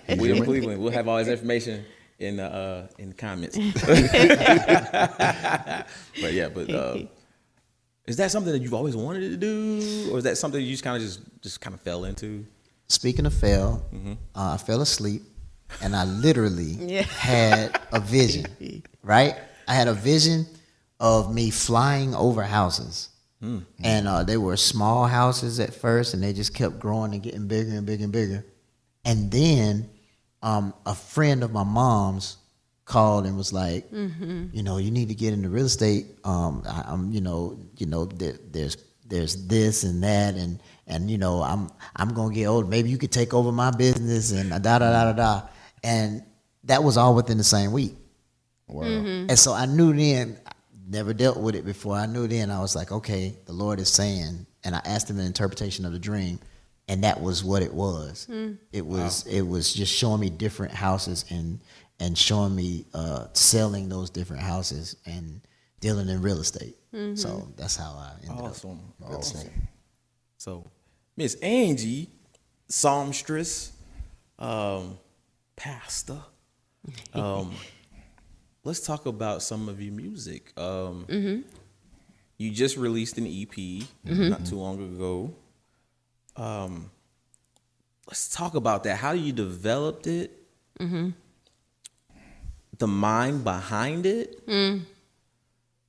B: William Cleveland, we'll have all his information in the comments. But is that something that you've always wanted to do, or is that something you just kind of fell into?
C: Speaking of fell, I fell asleep, and I literally had a vision. Right, I had a vision of me flying over houses. And they were small houses at first, and they just kept growing and getting bigger and bigger and bigger. And then a friend of my mom's called and was like, you know, you need to get into real estate. I'm there's this and that, and you know, I'm gonna get old. Maybe you could take over my business and da da da da da. And that was all within the same week.
A: Wow.
C: And so I knew then. Never dealt with it before. I knew then. I was like, okay, the Lord is saying, and I asked him an interpretation of the dream, and that was what it was. It was just showing me different houses and showing me selling those different houses and dealing in real estate. So that's how I ended up.
B: Awesome. So, Miss Angie, songstress, pastor. Let's talk about some of your music. You just released an EP not too long ago. Let's talk about that. How you developed it, the mind behind it,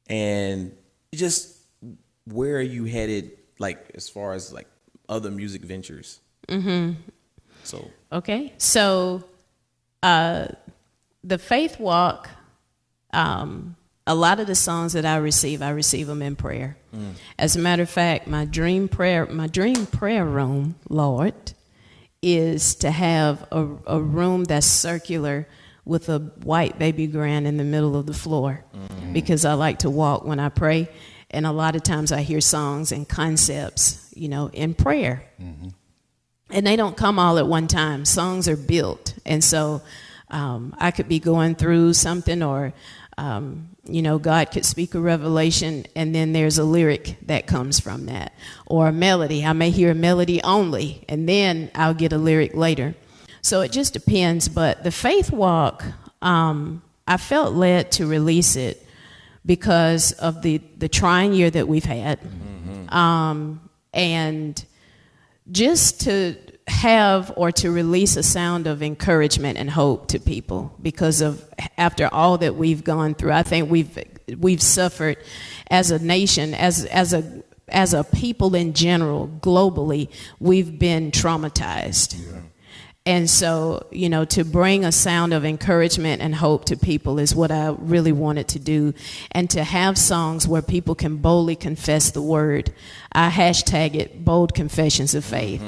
B: and just where are you headed, like as far as like other music ventures. So
D: Okay, so the Faith Walk. A lot of the songs that I receive them in prayer. As a matter of fact, my dream prayer room, Lord, is to have a room that's circular with a white baby grand in the middle of the floor, because I like to walk when I pray, and a lot of times I hear songs and concepts, you know, in prayer, and they don't come all at one time. Songs are built, and so I could be going through something, or you know, God could speak a revelation, and then there's a lyric that comes from that, or a melody. I may hear a melody only, and then I'll get a lyric later. So it just depends. But the Faith Walk, I felt led to release it because of the trying year that we've had, and just to have or to release a sound of encouragement and hope to people, because of after all that we've gone through. I think we've suffered as a nation, as a people in general, globally. We've been traumatized. And so, you know, to bring a sound of encouragement and hope to people is what I really wanted to do. And to have songs where people can boldly confess the word. I hashtag it Bold Confessions of Faith,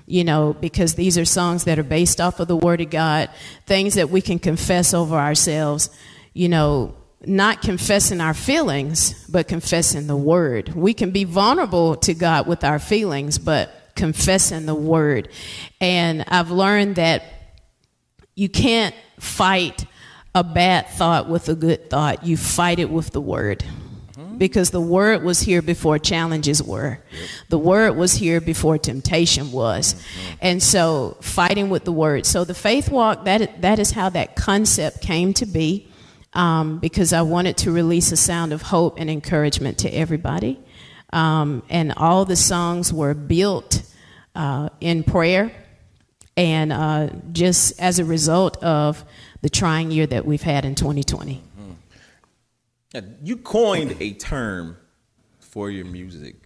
D: you know, because these are songs that are based off of the word of God, things that we can confess over ourselves, you know, not confessing our feelings, but confessing the word. We can be vulnerable to God with our feelings, but confessing the word. And I've learned that you can't fight a bad thought with a good thought. You fight it with the word, because the word was here before challenges were. The word was here before temptation was. And so fighting with the word. So the Faith Walk, that is how that concept came to be, because I wanted to release a sound of hope and encouragement to everybody. And all the songs were built in prayer, and just as a result of the trying year that we've had in 2020.
B: You coined a term for your music,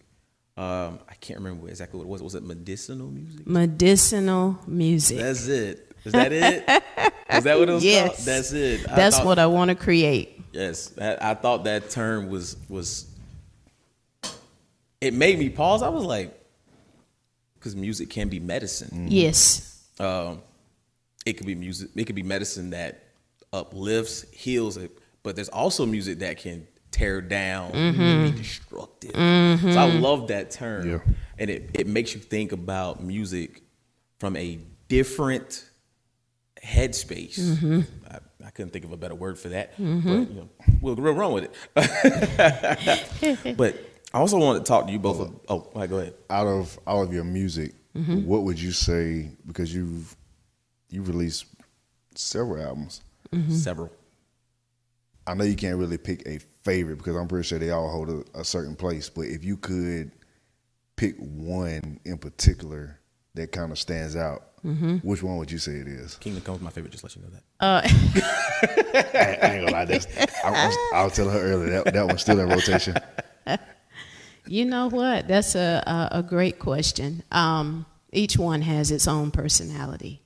B: I can't remember exactly what it was. Was it medicinal music?
D: Medicinal music.
B: That's it. Is that it? Is that what it was
D: Yes.
B: called? That's it.
D: That's what I want to create.
B: Yes, I thought that term was. It made me pause. I was like, because music can be medicine.
D: Yes.
B: It could be music. It could be medicine that uplifts, heals it. But there's also music that can tear down, be destructive. So I love that term,
A: Yeah.
B: and it makes you think about music from a different headspace. I couldn't think of a better word for that, but we'll run with it. But I also wanted to talk to you both. Go ahead.
A: Out of all of your music, what would you say, because you've released several albums?
B: Several.
A: I know you can't really pick a favorite because I'm pretty sure they all hold a certain place, but if you could pick one in particular that kind of stands out, which one would you say it is?
B: Kingdom Come was my favorite, just let you know that.
A: I ain't gonna lie, I was telling her earlier that one's still in rotation.
D: You know what? That's a great question. Each one has its own personality.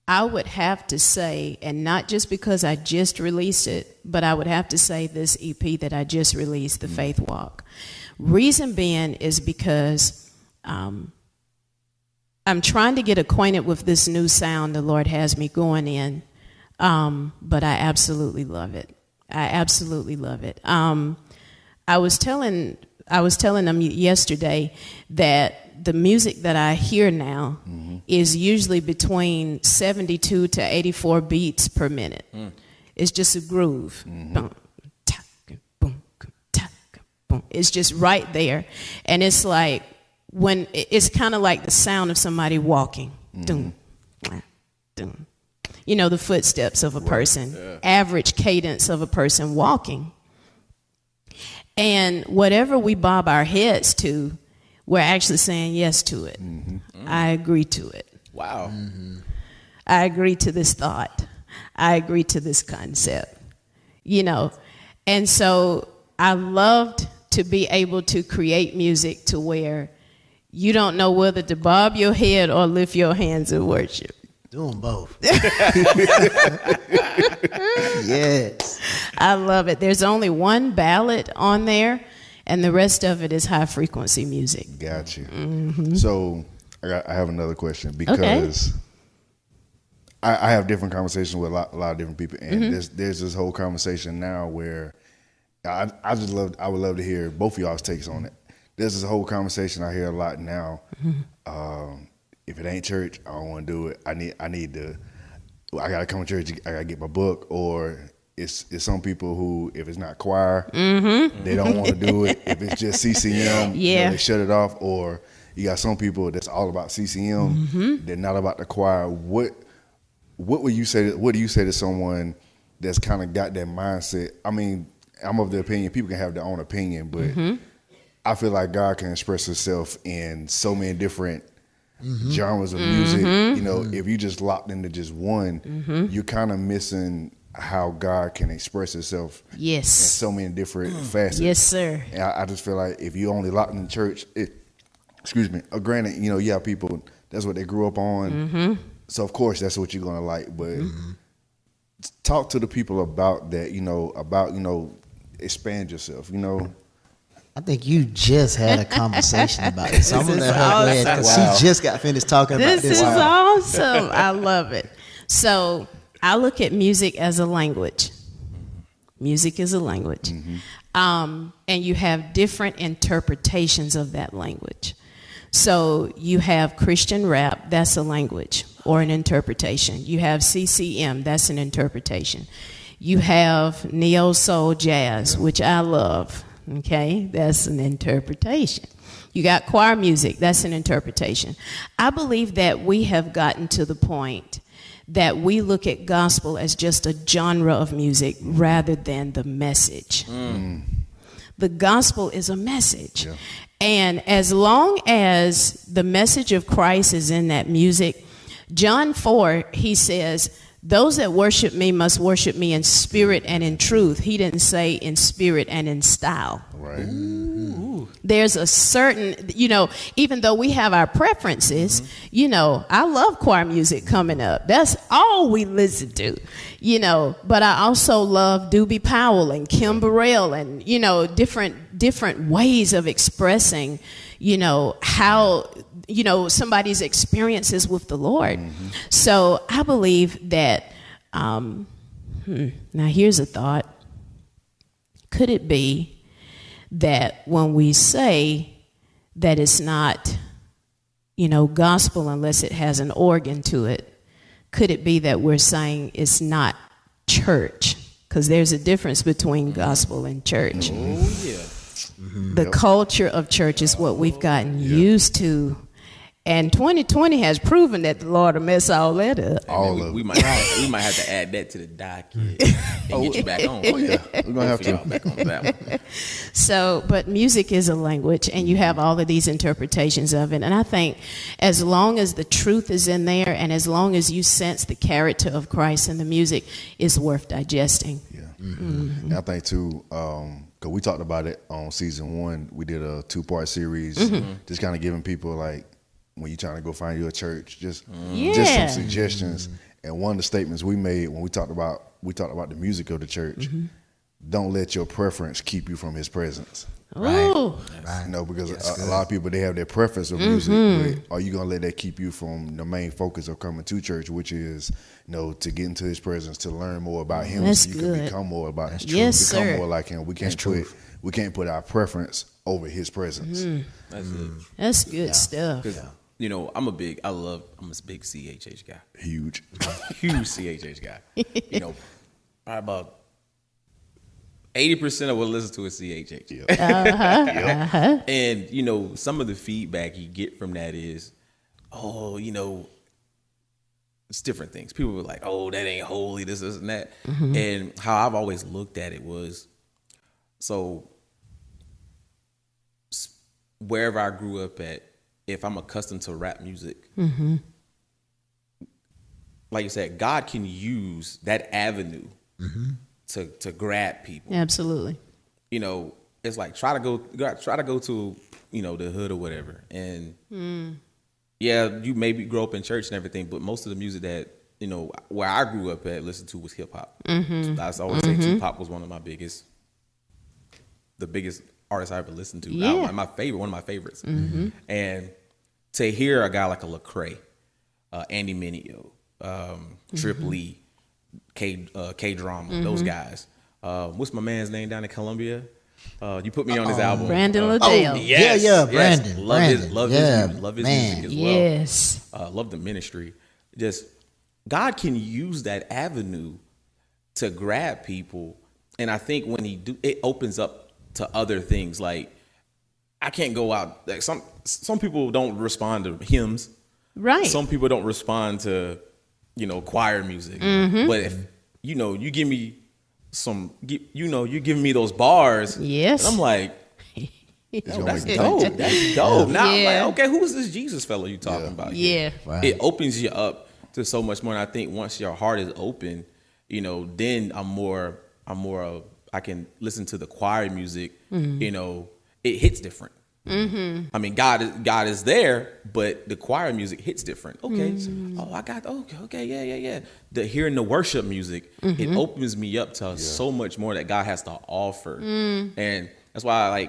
D: I would have to say, and not just because I just released it, but I would have to say this EP that I just released, The Faith Walk. Reason being is because I'm trying to get acquainted with this new sound the Lord has me going in, but I absolutely love it. I absolutely love it. I was telling them yesterday that the music that I hear now is usually between 72 to 84 beats per minute. It's just a groove. Boom, tack, boom, tack, boom. It's just right there. And it's like when it's kind of like the sound of somebody walking. Doom, doom. You know, the footsteps of a person, average cadence of a person walking. And whatever we bob our heads to, we're actually saying yes to it. I agree to it.
B: Wow.
D: I agree to this thought. I agree to this concept. You know, and so I loved to be able to create music to where you don't know whether to bob your head or lift your hands in worship.
C: Doing both. Yes.
D: I love it. There's only one ballad on there, and the rest of it is high frequency music.
A: Got you. So I have another question because I have different conversations with a lot of different people, and there's this whole conversation now where I would love to hear both of y'all's takes on it. There's this whole conversation I hear a lot now. If it ain't church, I don't want to do it. I gotta come to church. I gotta get my book. Or it's some people who, if it's not choir, they don't want to do it. If it's just CCM, they shut it off. Or you got some people that's all about CCM. They're not about the choir. What would you say? What do you say to someone that's kind of got that mindset? I mean, I'm of the opinion people can have their own opinion, but I feel like God can express Himself in so many different genres of music. You know, if you just locked into just one, you're kind of missing how God can express Himself in so many different facets.
D: Yes, sir.
A: And I just feel like if you only locked in church, granted, you know, you have people, that's what they grew up on. So of course that's what you're gonna like. But talk to the people about that, expand yourself,
C: I think you just had a conversation about it. So I'm going to let her go ahead because she just got finished talking about this.
D: This is awesome. I love it. So I look at music as a language. Music is a language. And you have different interpretations of that language. So you have Christian rap, that's a language or an interpretation. You have CCM, that's an interpretation. You have neo soul jazz, which I love. Okay, that's an interpretation. You got choir music, that's an interpretation. I believe that we have gotten to the point that we look at gospel as just a genre of music rather than the message. The gospel is a message. And as long as the message of Christ is in that music, John 4, he says, those that worship me must worship me in spirit and in truth. He didn't say in spirit and in style.
A: Right.
D: There's a certain, even though we have our preferences, I love choir music coming up. That's all we listen to, but I also love Doobie Powell and Kim Burrell and, different ways of expressing, how, somebody's experiences with the Lord. So I believe that, now here's a thought. Could it be that when we say that it's not, gospel unless it has an organ to it, could it be that we're saying it's not church? Because there's a difference between gospel and church.
B: Oh, yeah.
D: The culture of church is what we've gotten used to. And 2020 has proven that the Lord will mess all that up.
B: We might have to add that to the docket and get you back on.
A: Oh yeah, we're gonna have to.
B: Back on that one.
D: So, but music is a language, and you have all of these interpretations of it. And I think as long as the truth is in there, and as long as you sense the character of Christ in the music, it's worth digesting.
A: Yeah, and I think too, because we talked about it on season 1. We did a 2-part series, just kind of giving people like, when you're trying to go find you a church, just some suggestions. And one of the statements we made when we talked about the music of the church, don't let your preference keep you from his presence.
D: Oh,
C: Right.
A: Because a lot of people, they have their preference of music, but are you gonna let that keep you from the main focus of coming to church, which is, to get into his presence, to learn more about him,
D: That's
A: so you
D: good.
A: can become more about him,
D: Yes,
A: become
D: sir.
A: more like him. We can't put our preference over his presence.
B: That's it.
D: That's good stuff.
B: 'Cause, I'm a big CHH guy.
A: Huge.
B: Huge CHH guy. Probably about 80% of what I listen to is CHH.
A: Yeah.
B: And, some of the feedback you get from that is, it's different things. People were like, oh, that ain't holy, this and that. And how I've always looked at it was, so wherever I grew up at, if I'm accustomed to rap music, like you said, God can use that avenue to grab people.
D: Absolutely.
B: It's like try to go to the hood or whatever, and you maybe grow up in church and everything, but most of the music that where I grew up at listened to was hip hop. So I always say Tupac was one of the biggest artist I ever listened to.
D: Yeah.
B: One of my favorites. And to hear a guy like a Lecrae, Andy Mineo, Trip Lee, K Drama, those guys. What's my man's name down in Columbia? You put me on his album.
D: Brandon Liddell.
B: Yes,
C: Brandon.
B: Love his music. Love his
C: man.
B: music as well.
D: Yes.
B: Love the ministry. Just God can use that avenue to grab people, and I think when it opens up to other things. Like I can't go out. Like some people don't respond to hymns.
D: Right.
B: Some people don't respond to choir music. But if you give me you give me those bars.
D: Yes.
B: And I'm like, that's dope. That's dope. Now I'm like, okay, who is this Jesus fellow you talking about?
D: Yeah.
C: Right.
B: It opens you up to so much more. And I think once your heart is open, then I can listen to the choir music. It hits different. I mean, God is there, but the choir music hits different. Okay, yeah. Hearing the worship music, it opens me up to so much more that God has to offer, and that's why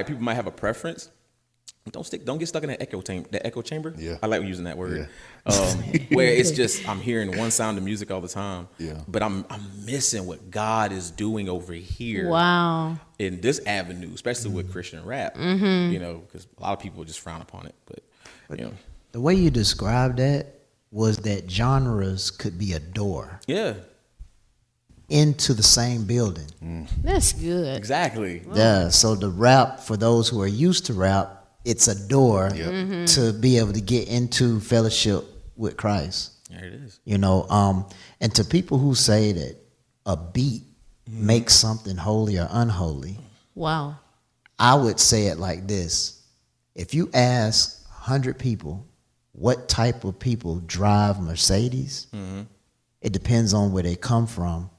B: people might have a preference. Don't get stuck in that echo chamber.
A: Yeah.
B: I like using that word. Where it's just I'm hearing one sound of music all the time.
A: Yeah.
B: But I'm missing what God is doing over here.
D: Wow.
B: In this avenue, especially with Christian rap. Because a lot of people just frown upon it. But
C: the way you described that was that genres could be a door
B: yeah.
C: into the same building.
D: That's good.
B: Exactly.
C: Yeah. So the rap, for those who are used to rap, it's a door to be able to get into fellowship with Christ.
B: There it is.
C: And to people who say that a beat makes something holy or unholy,
D: Wow.
C: I would say it like this. If you ask 100 people what type of people drive Mercedes, it depends on where they come from.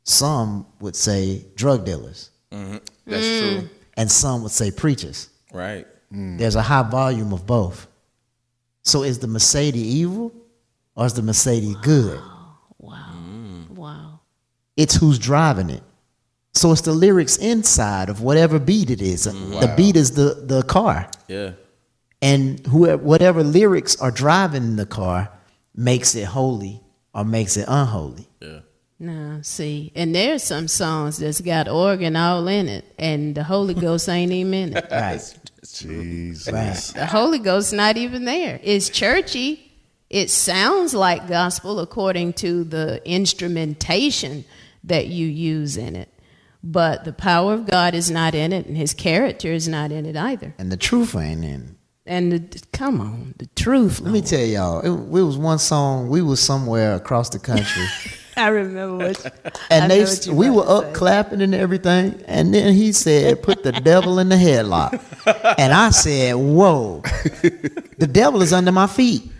C: Some would say drug dealers.
B: That's true.
C: and some would say preachers.
B: Right.
C: There's a high volume of both. So is the Mercedes evil or is the Mercedes good?
D: Wow.
C: It's who's driving it. So it's the lyrics inside of whatever beat it is. The beat is the car.
B: Yeah.
C: And whatever lyrics are driving the car makes it holy or makes it unholy.
B: Yeah.
D: Now, see, and there's some songs that's got organ all in it, and the Holy Ghost ain't even in it.
C: Right.
A: Jesus.
C: Right.
D: The Holy Ghost not even there. It's churchy. It sounds like gospel according to the instrumentation that you use in it. But the power of God is not in it, and his character is not in it either.
C: And the truth ain't in it.
D: And come on, the truth.
C: Let me tell y'all, it was one song, we was somewhere across the country.
D: I remember what.
C: And
D: I know what you
C: we
D: about
C: were
D: to
C: up
D: say.
C: clapping and everything. And then he said, put the devil in the headlock. And I said, whoa, the devil is under my feet.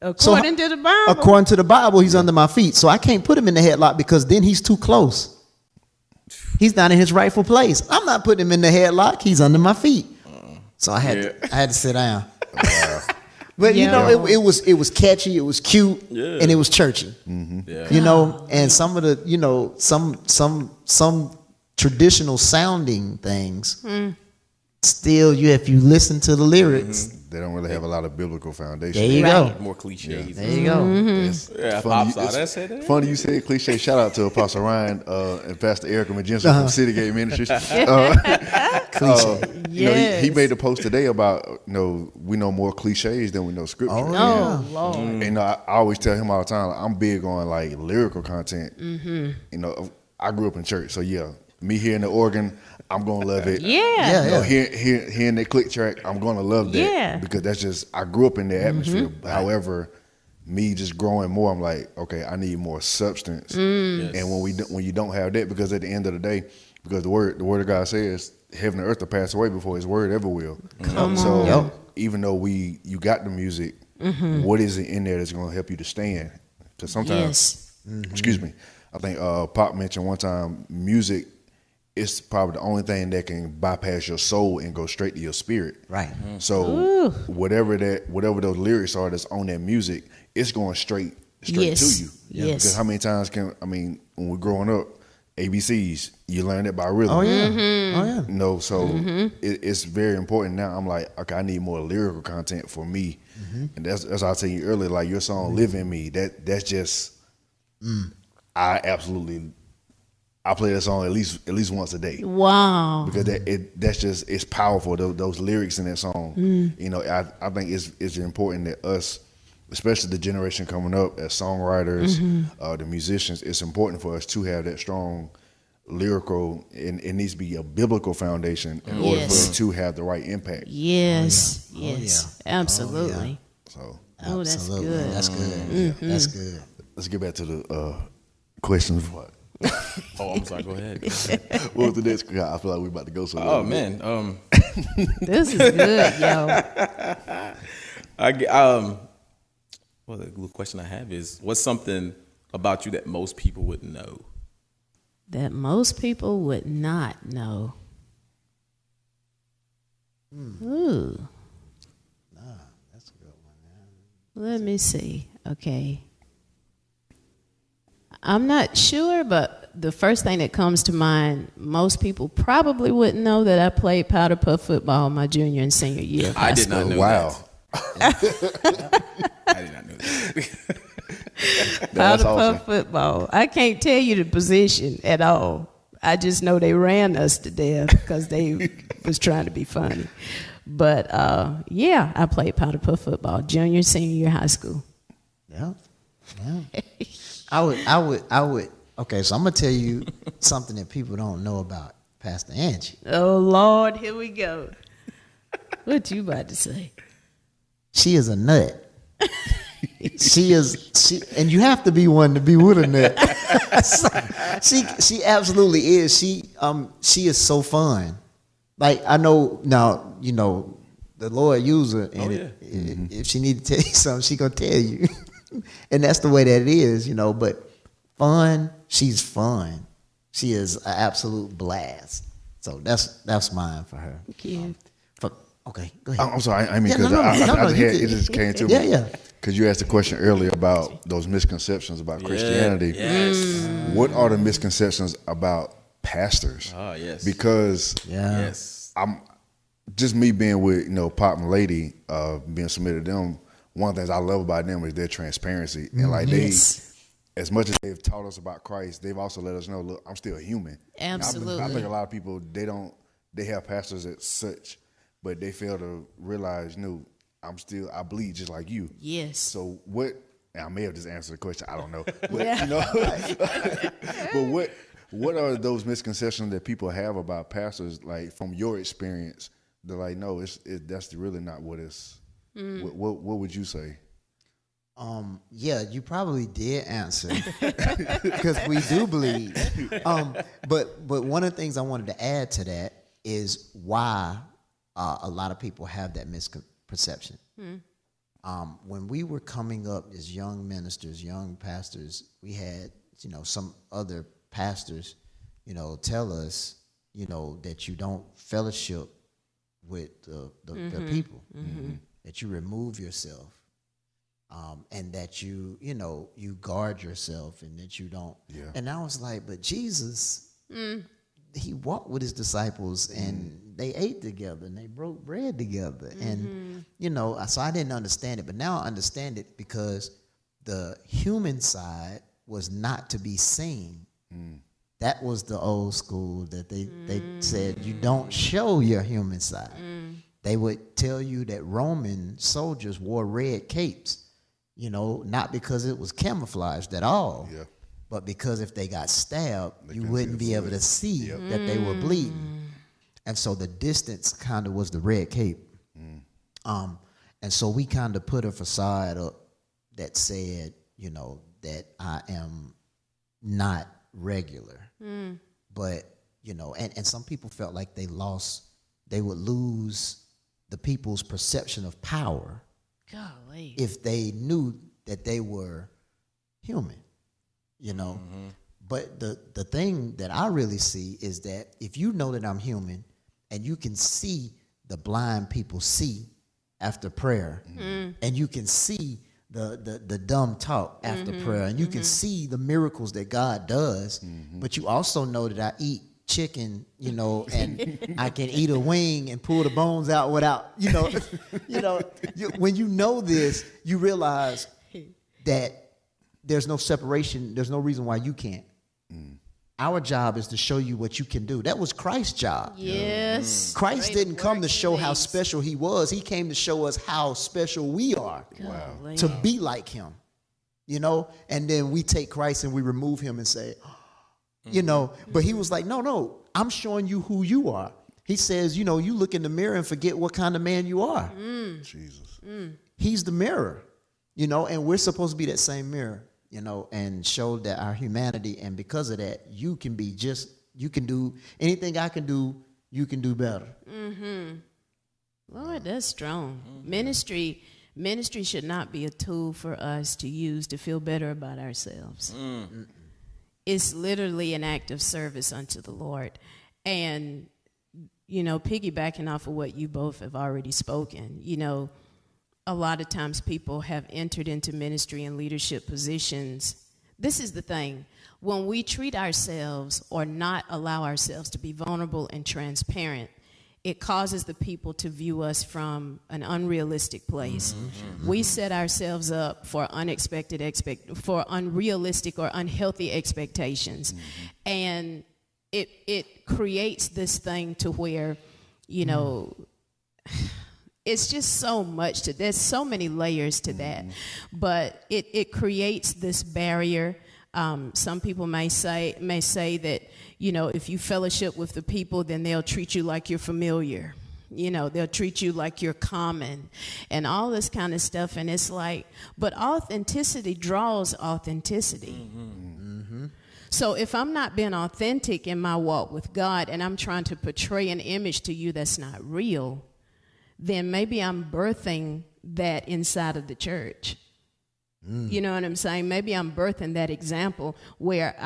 D: According to the Bible.
C: According to the Bible, he's under my feet. So I can't put him in the headlock because then he's too close. He's not in his rightful place. I'm not putting him in the headlock. He's under my feet. So I had to sit down.
A: Wow.
C: But you
D: Yeah.
C: know, it was catchy, it was cute, and it was churchy.
B: Yeah.
C: You know, and some of the, you know, some traditional sounding things. Still, if you listen to the lyrics,
A: They don't really have a lot of biblical foundation.
C: there you go.
B: More cliches.
C: There you go.
A: It's
B: Yeah,
A: funny,
B: Pops out there said that.
A: funny you said cliche. Shout out to Apostle Ryan and Pastor Erica Majensen from City Gate Ministries. You know, he
D: Yes.
A: made a post today about, you know, we know more cliches than we know scripture.
C: Oh,
D: Oh, Lord.
A: And I always tell him all the time, I'm big on like lyrical content. You know, I grew up in church, so yeah, me hearing the organ, I'm gonna love it.
D: Yeah.
A: You know, hearing that click track, I'm gonna love that.
D: Yeah.
A: Because that's just, I grew up in the atmosphere. However, me just growing more, I'm like, okay, I need more substance.
B: Yes.
A: And when you don't have that, because at the end of the day, because the word of God says, heaven and earth will pass away before his word ever will. So even though you got the music, what is it in there that's gonna help you to stand? Because sometimes, excuse me, I think Pop mentioned one time, music is probably the only thing that can bypass your soul and go straight to your spirit.
C: Right.
A: So whatever those lyrics are that's on that music, it's going straight
D: Yes.
A: to you.
D: Yes.
A: Because how many times when we're growing up, ABCs, you learn it by rhythm.
C: Oh yeah. Oh yeah.
A: You know, so it's very important now. I'm like, okay, I need more lyrical content for me. And that's what I was telling you earlier, like your song Live in Me, that's just I play that song at least once a day.
D: Wow.
A: Because that's just, it's powerful, those lyrics in that song. You know, I think it's important that us, especially the generation coming up as songwriters, the musicians, it's important for us to have that strong lyrical, and it needs to be a biblical foundation in order for it to have the right impact.
D: Yes.
C: Oh, yeah.
D: Yes. Absolutely.
A: So
D: Oh, that's
C: Absolutely.
D: good.
C: That's good. That's good.
A: let's get back to the questions.
B: Oh, I'm sorry. Go ahead.
A: What was the next? I feel like we're about to go somewhere.
B: Oh man.
D: This is good, yo.
B: Well, the little question I have is, what's something about you that most people wouldn't know?
D: That most people would not know. Ooh.
C: That's a good one, man.
D: Let me see. Okay. I'm not sure, but the first thing that comes to mind, most people probably wouldn't know that I played powder puff football my junior and senior year. of high
B: I did not
D: school.
B: know
A: Wow.
B: that. I did not know that.
D: Powder
A: That's awesome.
D: puff football. I can't tell you the position at all. I just know they ran us to death because they was trying to be funny. But yeah, I played powder puff football junior, senior year high school.
C: Yeah. Yeah. I would. Okay, so I'm gonna tell you something that people don't know about Pastor Angie.
D: Oh Lord, here we go. What you about to say?
C: She is a nut. She, and you have to be one to be with a nut. she absolutely is. She is so fun. Like, I know now, you know, the Lord used her, and if she need to tell you something, she gonna tell you. And that's the way that it is, you know. But she's fun. She is an absolute blast. So that's mine for her.
D: Cute.
C: Okay, go ahead.
A: I'm sorry. I mean,
C: Yeah,
A: because
C: it
A: it just came to me.
C: Yeah.
A: Because you asked a question earlier about those misconceptions about Christianity.
B: Yes.
A: What are the misconceptions about pastors?
B: Oh, yes.
A: Because
B: Yes.
A: I'm just me being with Pop and Lady, being submitted to them. One of the things I love about them is their transparency, and like
D: Yes.
A: as much as they've taught us about Christ, they've also let us know, look, I'm still human.
D: Absolutely.
A: I think a lot of people they have pastors as such, but they fail to realize, no, I bleed just like you.
D: Yes.
A: So what? And I may have just answered the question. I don't know. But,
D: Yeah.
A: but what are those misconceptions that people have about pastors? Like from your experience, they're like, no, that's really not what it's. What would you say?
C: Yeah, you probably did answer because we do bleed. But one of the things I wanted to add to that is why a lot of people have that misconception. When we were coming up as young ministers, young pastors, we had some other pastors, tell us, that you don't fellowship with the people, that you remove yourself. And that you guard yourself, and that you don't. Yeah. And I was like, but Jesus, he walked with his disciples, and they ate together, and they broke bread together, and so I didn't understand it, but now I understand it because the human side was not to be seen. That was the old school that they said you don't show your human side. They would tell you that Roman soldiers wore red capes. Not because it was camouflaged at all, but because if they got stabbed, you wouldn't be able to see that they were bleeding. And so the distance kind of was the red cape. And so we kind of put a facade up that said, that I am not regular. But, and some people felt like they would lose the people's perception of power.
D: Golly.
C: If they knew that they were human, But the thing that I really see is that if you know that I'm human and you can see the blind people see after prayer, and you can see the dumb talk after prayer, and you can see the miracles that God does, but you also know that I eat chicken, and I can eat a wing and pull the bones out without, when you know this, you realize that there's no separation. There's no reason why you can't. Our job is to show you what you can do. That was Christ's job.
D: Yes.
C: Christ didn't come to show how special he was. He came to show us how special we are.
D: Wow.
C: To be like him, and then we take Christ and we remove him and say, but he was like, no, I'm showing you who you are. He says, you look in the mirror and forget what kind of man you are.
A: Jesus.
C: He's the mirror, and we're supposed to be that same mirror, and show that our humanity. And because of that, you can do anything I can do, you can do better.
D: Lord, that's strong. Ministry should not be a tool for us to use to feel better about ourselves. It's literally an act of service unto the Lord. And, piggybacking off of what you both have already spoken, a lot of times people have entered into ministry and leadership positions. This is the thing. When we treat ourselves or not allow ourselves to be vulnerable and transparent, it causes the people to view us from an unrealistic place. We set ourselves up for for unrealistic or unhealthy expectations. And it creates this thing to where, it's just so much there's so many layers to that. But it creates this barrier. Some people may say that, if you fellowship with the people, then they'll treat you like you're familiar. They'll treat you like you're common and all this kind of stuff. And it's like, but authenticity draws authenticity. So if I'm not being authentic in my walk with God and I'm trying to portray an image to you that's not real, then maybe I'm birthing that inside of the church. You know what I'm saying? Maybe I'm birthing that example where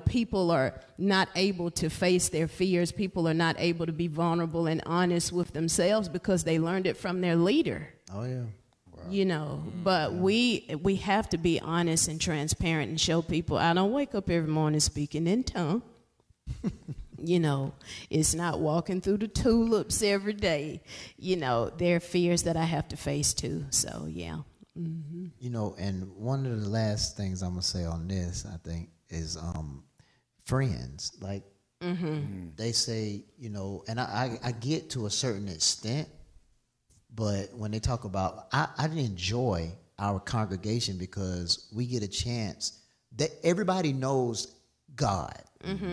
D: people are not able to face their fears. People are not able to be vulnerable and honest with themselves because they learned it from their leader.
C: Oh yeah.
D: Wow. But we have to be honest and transparent and show people I don't wake up every morning speaking in tongue. It's not walking through the tulips every day. There are fears that I have to face too. So yeah. Mm-hmm.
C: And one of the last things I'm gonna say on this, I think, is friends. Like they say, and I get to a certain extent, but when they talk about, I enjoy our congregation because we get a chance that everybody knows God.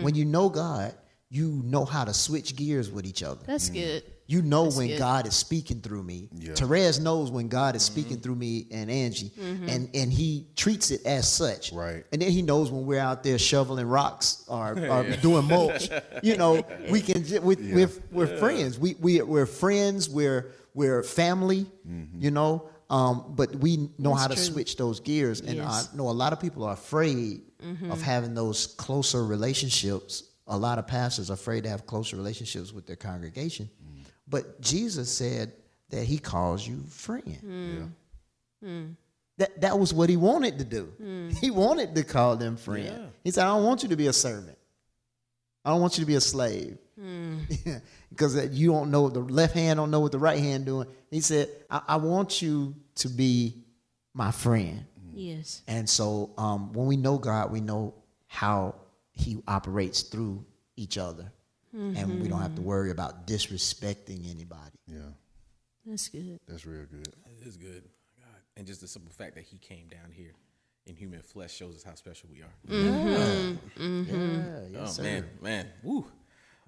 C: When you know God, you know how to switch gears with each other.
D: That's good.
C: You know
D: That's
C: when
D: good.
C: God is speaking through me.
A: Yeah.
C: Terez knows when God is speaking through me and Angie, and he treats it as such.
A: Right.
C: And then he knows when we're out there shoveling rocks or doing mulch. We can. We're friends. We're friends. We're family. But we know how to switch those gears. And
D: Yes.
C: I know a lot of people are afraid of having those closer relationships. A lot of pastors are afraid to have closer relationships with their congregation. But Jesus said that he calls you friend. That was what he wanted to do. He wanted to call them friend.
B: Yeah.
C: He said, I don't want you to be a servant. I don't want you to be a slave. Because you don't know, the left hand don't know what the right hand doing. He said, I want you to be my friend.
D: Yes.
C: And so when we know God, we know how he operates through each other. And we don't have to worry about disrespecting anybody.
A: Yeah,
D: That's good.
A: that's real good.
B: It is good. God. And just the simple fact that he came down here in human flesh shows us how special we are.
C: Yeah, yes,
B: Oh,
C: sir.
B: man. Woo.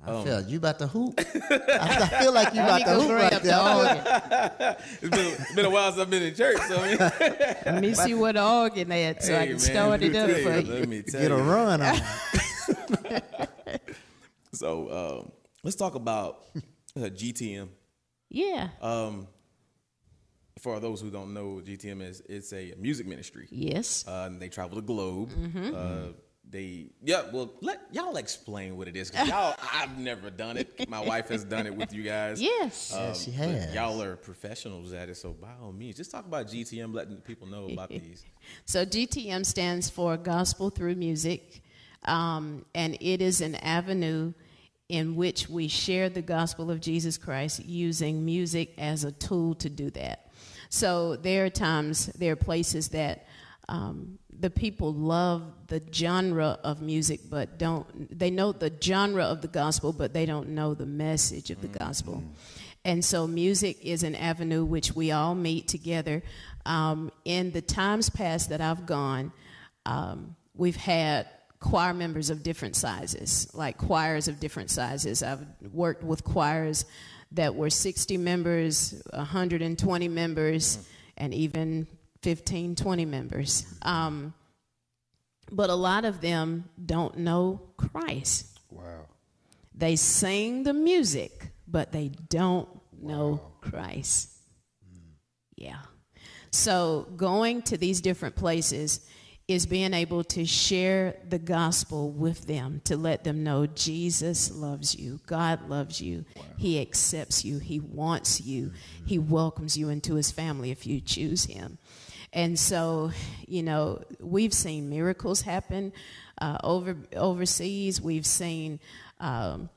C: I feel you about to hoop. I feel like you about to hoop right there.
B: It's been a while since I've been in church, so
D: Let me see what organ at so I can start it up for you.
B: Let me tell
C: Get a
B: you.
C: run on.
B: So let's talk about GTM.
D: Yeah.
B: For those who don't know, what GTM is, it's a music ministry.
D: Yes.
B: And they travel the globe. Let y'all explain what it is. 'Cause I've never done it. My wife has done it with you guys.
D: Yes.
C: Yes, she
B: But
C: has.
B: y'all are professionals at it, so by all means, just talk about GTM, letting people know about these.
D: So GTM stands for Gospel Through Music, and it is an avenue in which we share the gospel of Jesus Christ using music as a tool to do that. So there are places that the people love the genre of music, but they know the genre of the gospel, but they don't know the message of the gospel. And so music is an avenue which we all meet together. In the times past that I've gone, we've had choir members of different sizes, like choirs of different sizes. I've worked with choirs that were 60 members, 120 members, and even 15, 20 members. But a lot of them don't know Christ.
A: Wow.
D: They sing the music, but they don't know Christ. Yeah. So going to these different places is being able to share the gospel with them, to let them know Jesus loves you, God loves you, He accepts you, He wants you, He welcomes you into His family if you choose Him. And so, we've seen miracles happen overseas. We've seen, oh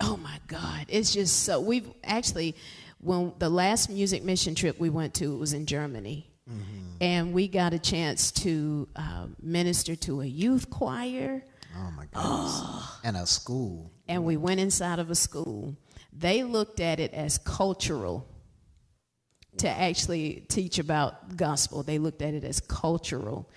D: my God, it's just so, when the last music mission trip we went to, it was in Germany. And we got a chance to minister to a youth choir.
C: Oh my goodness. And a school.
D: And we went inside of a school. They looked at it as cultural to actually teach about gospel. They looked at it as cultural.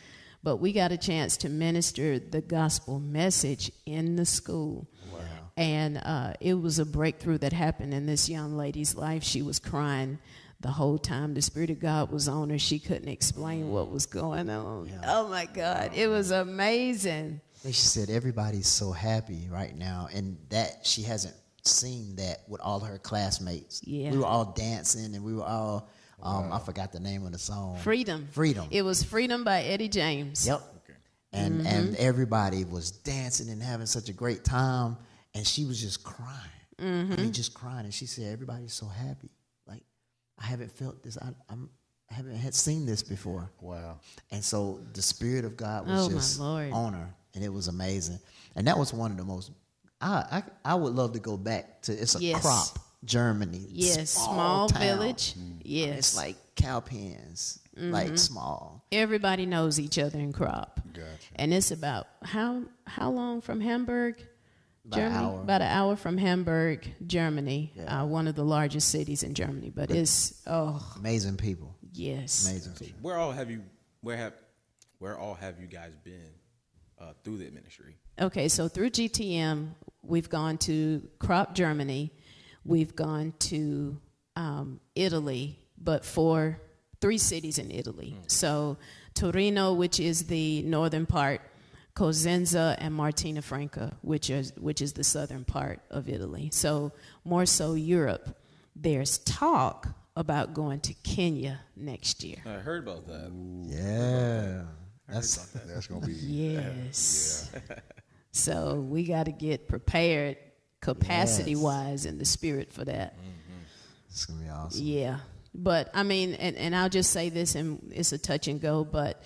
D: But we got a chance to minister the gospel message in the school.
C: Wow.
D: And it was a breakthrough that happened in this young lady's life. She was crying the whole time. The Spirit of God was on her. She couldn't explain what was going on.
C: Yeah.
D: Oh my God. It was amazing.
C: And she said everybody's so happy right now, and that she hasn't seen that with all her classmates.
D: Yeah.
C: We were all dancing, and we were all I forgot the name of the song.
D: Freedom.
C: Freedom.
D: It was Freedom by Eddie James.
C: Yep.
B: Okay.
C: And everybody was dancing and having such a great time, and she was just crying. I mean, just crying. And she said, "Everybody's so happy. Like, I haven't felt this. I haven't had seen this before."
A: Wow.
C: And so the Spirit of God was just
D: my Lord.
C: on her, and it was amazing. And that was one of the most. I would love to go back to. It's a
D: Yes.
C: crop, Germany.
D: Yes, small
C: town.
D: village. Yes.
C: It's like cow pens, like small.
D: Everybody knows each other in Crop.
A: Gotcha.
D: And it's about how long from Hamburg?
C: About an
D: Germany?
C: hour.
D: About an hour from Hamburg, Germany.
C: Yeah.
D: One of the largest cities in Germany. But it's
C: Amazing people.
D: yes.
C: Amazing people.
B: Where all have you guys been through that ministry?
D: Okay, so through GTM, we've gone to Crop, Germany. We've gone to Italy, but 3 cities in Italy. So Torino, which is the northern part, Cosenza, and Martina Franca, which is the southern part of Italy. So more so Europe. There's talk about going to Kenya next year.
B: I heard about that.
C: Yeah.
A: That's gonna be
D: Yes. So we got to get prepared capacity-wise in the spirit for that.
C: It's gonna be awesome.
D: Yeah. But, I mean, and I'll just say this, and it's a touch and go, but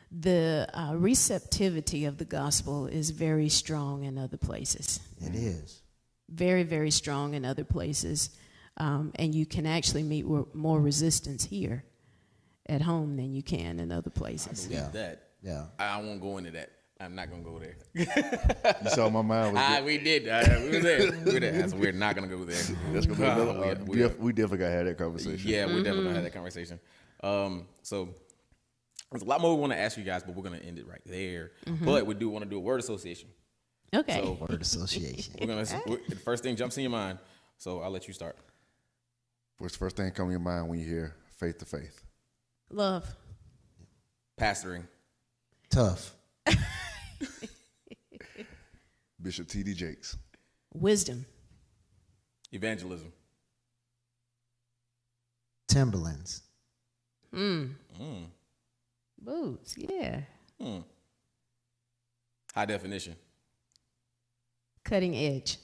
D: the receptivity of the gospel is very strong in other places.
C: It is.
D: Very, very strong in other places. And you can actually meet more resistance here at home than you can in other places.
B: Believe
C: Yeah.
B: that.
C: Yeah.
B: I won't go into that. I'm not gonna go there.
A: You saw my mind was
B: We did. We were there. We were there. That's, we're not gonna go there.
A: that's gonna be another, we definitely gotta have that conversation.
B: Yeah, we're definitely gonna have that conversation. So there's a lot more we want to ask you guys, but we're gonna end it right there. But we do want to do a word association.
D: Okay.
B: So
C: Word association.
B: we're gonna. The first thing jumps in your mind. So I'll let you start.
A: What's the first thing come to your mind when you hear faith to faith?
D: Love.
B: Pastoring.
C: Tough.
A: Bishop T.D. Jakes.
D: Wisdom.
B: Evangelism.
C: Timberlands.
D: Boots. Yeah.
B: High definition.
D: Cutting edge.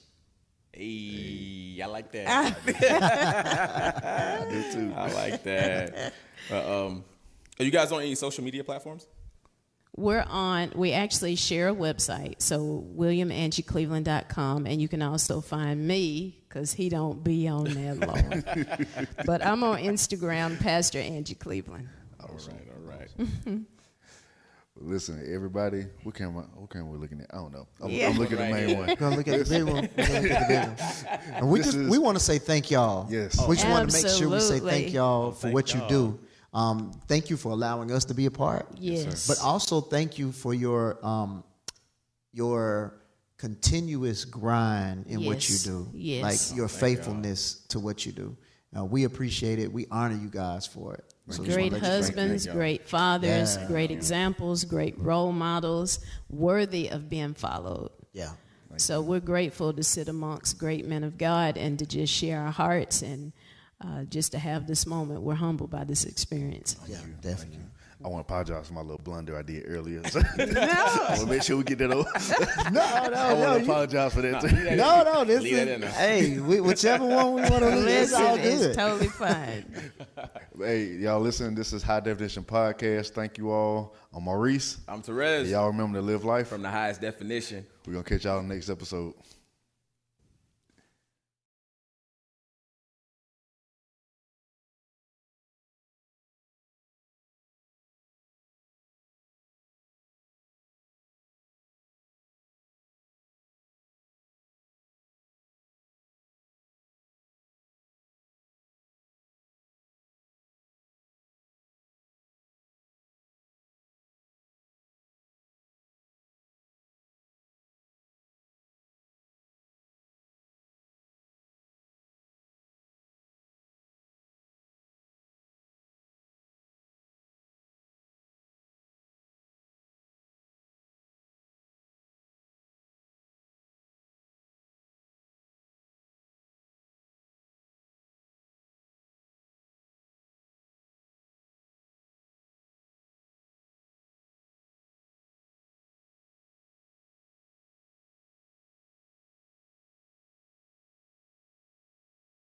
B: Hey, I like that.
A: I do too.
B: I like that. Are you guys on any social media platforms?
D: We actually share a website, so WilliamAngieCleveland.com, and you can also find me, because he don't be on there long. But I'm on Instagram, Pastor Angie Cleveland.
B: All right.
A: Listen, everybody, what camera we looking at? I don't know. I'm
D: Yeah.
A: looking at the main one.
C: We're gonna look at the big one. We're gonna look at the big one. And we want to say thank y'all.
A: Yes.
C: We just want to make sure we say
D: Absolutely.
C: thank y'all for
B: Thank
C: what you
B: y'all.
C: do. Thank you for allowing us to be a part.
D: Yes.
C: But also thank you for your continuous grind in what you
D: Yes.
C: do.
D: Yes.
C: Like your faithfulness to what you do. We appreciate it. We honor you guys for it. So just
D: Great
C: wanna let you know.
D: husbands,
B: y'all.
D: great fathers,
C: Yeah.
D: great examples, great role models, worthy of being followed.
C: Yeah.
D: So we're grateful to sit amongst great men of God and to just share our hearts and just to have this moment. We're humbled by this experience.
C: Yeah, definitely.
A: I want to apologize for my little blunder I did earlier. So I want to make sure we get that over. I want to apologize for that too.
C: No, this
B: Leave that in
C: is
B: there.
C: hey, whichever one we want to listen, it's all
D: Listen, it's
C: good.
D: totally fine.
A: Hey, y'all listen, this is High Definition Podcast. Thank you all. I'm Maurice.
B: I'm Torez
A: Y'all remember to live life.
B: from the highest definition.
A: We're going to catch y'all in the next episode.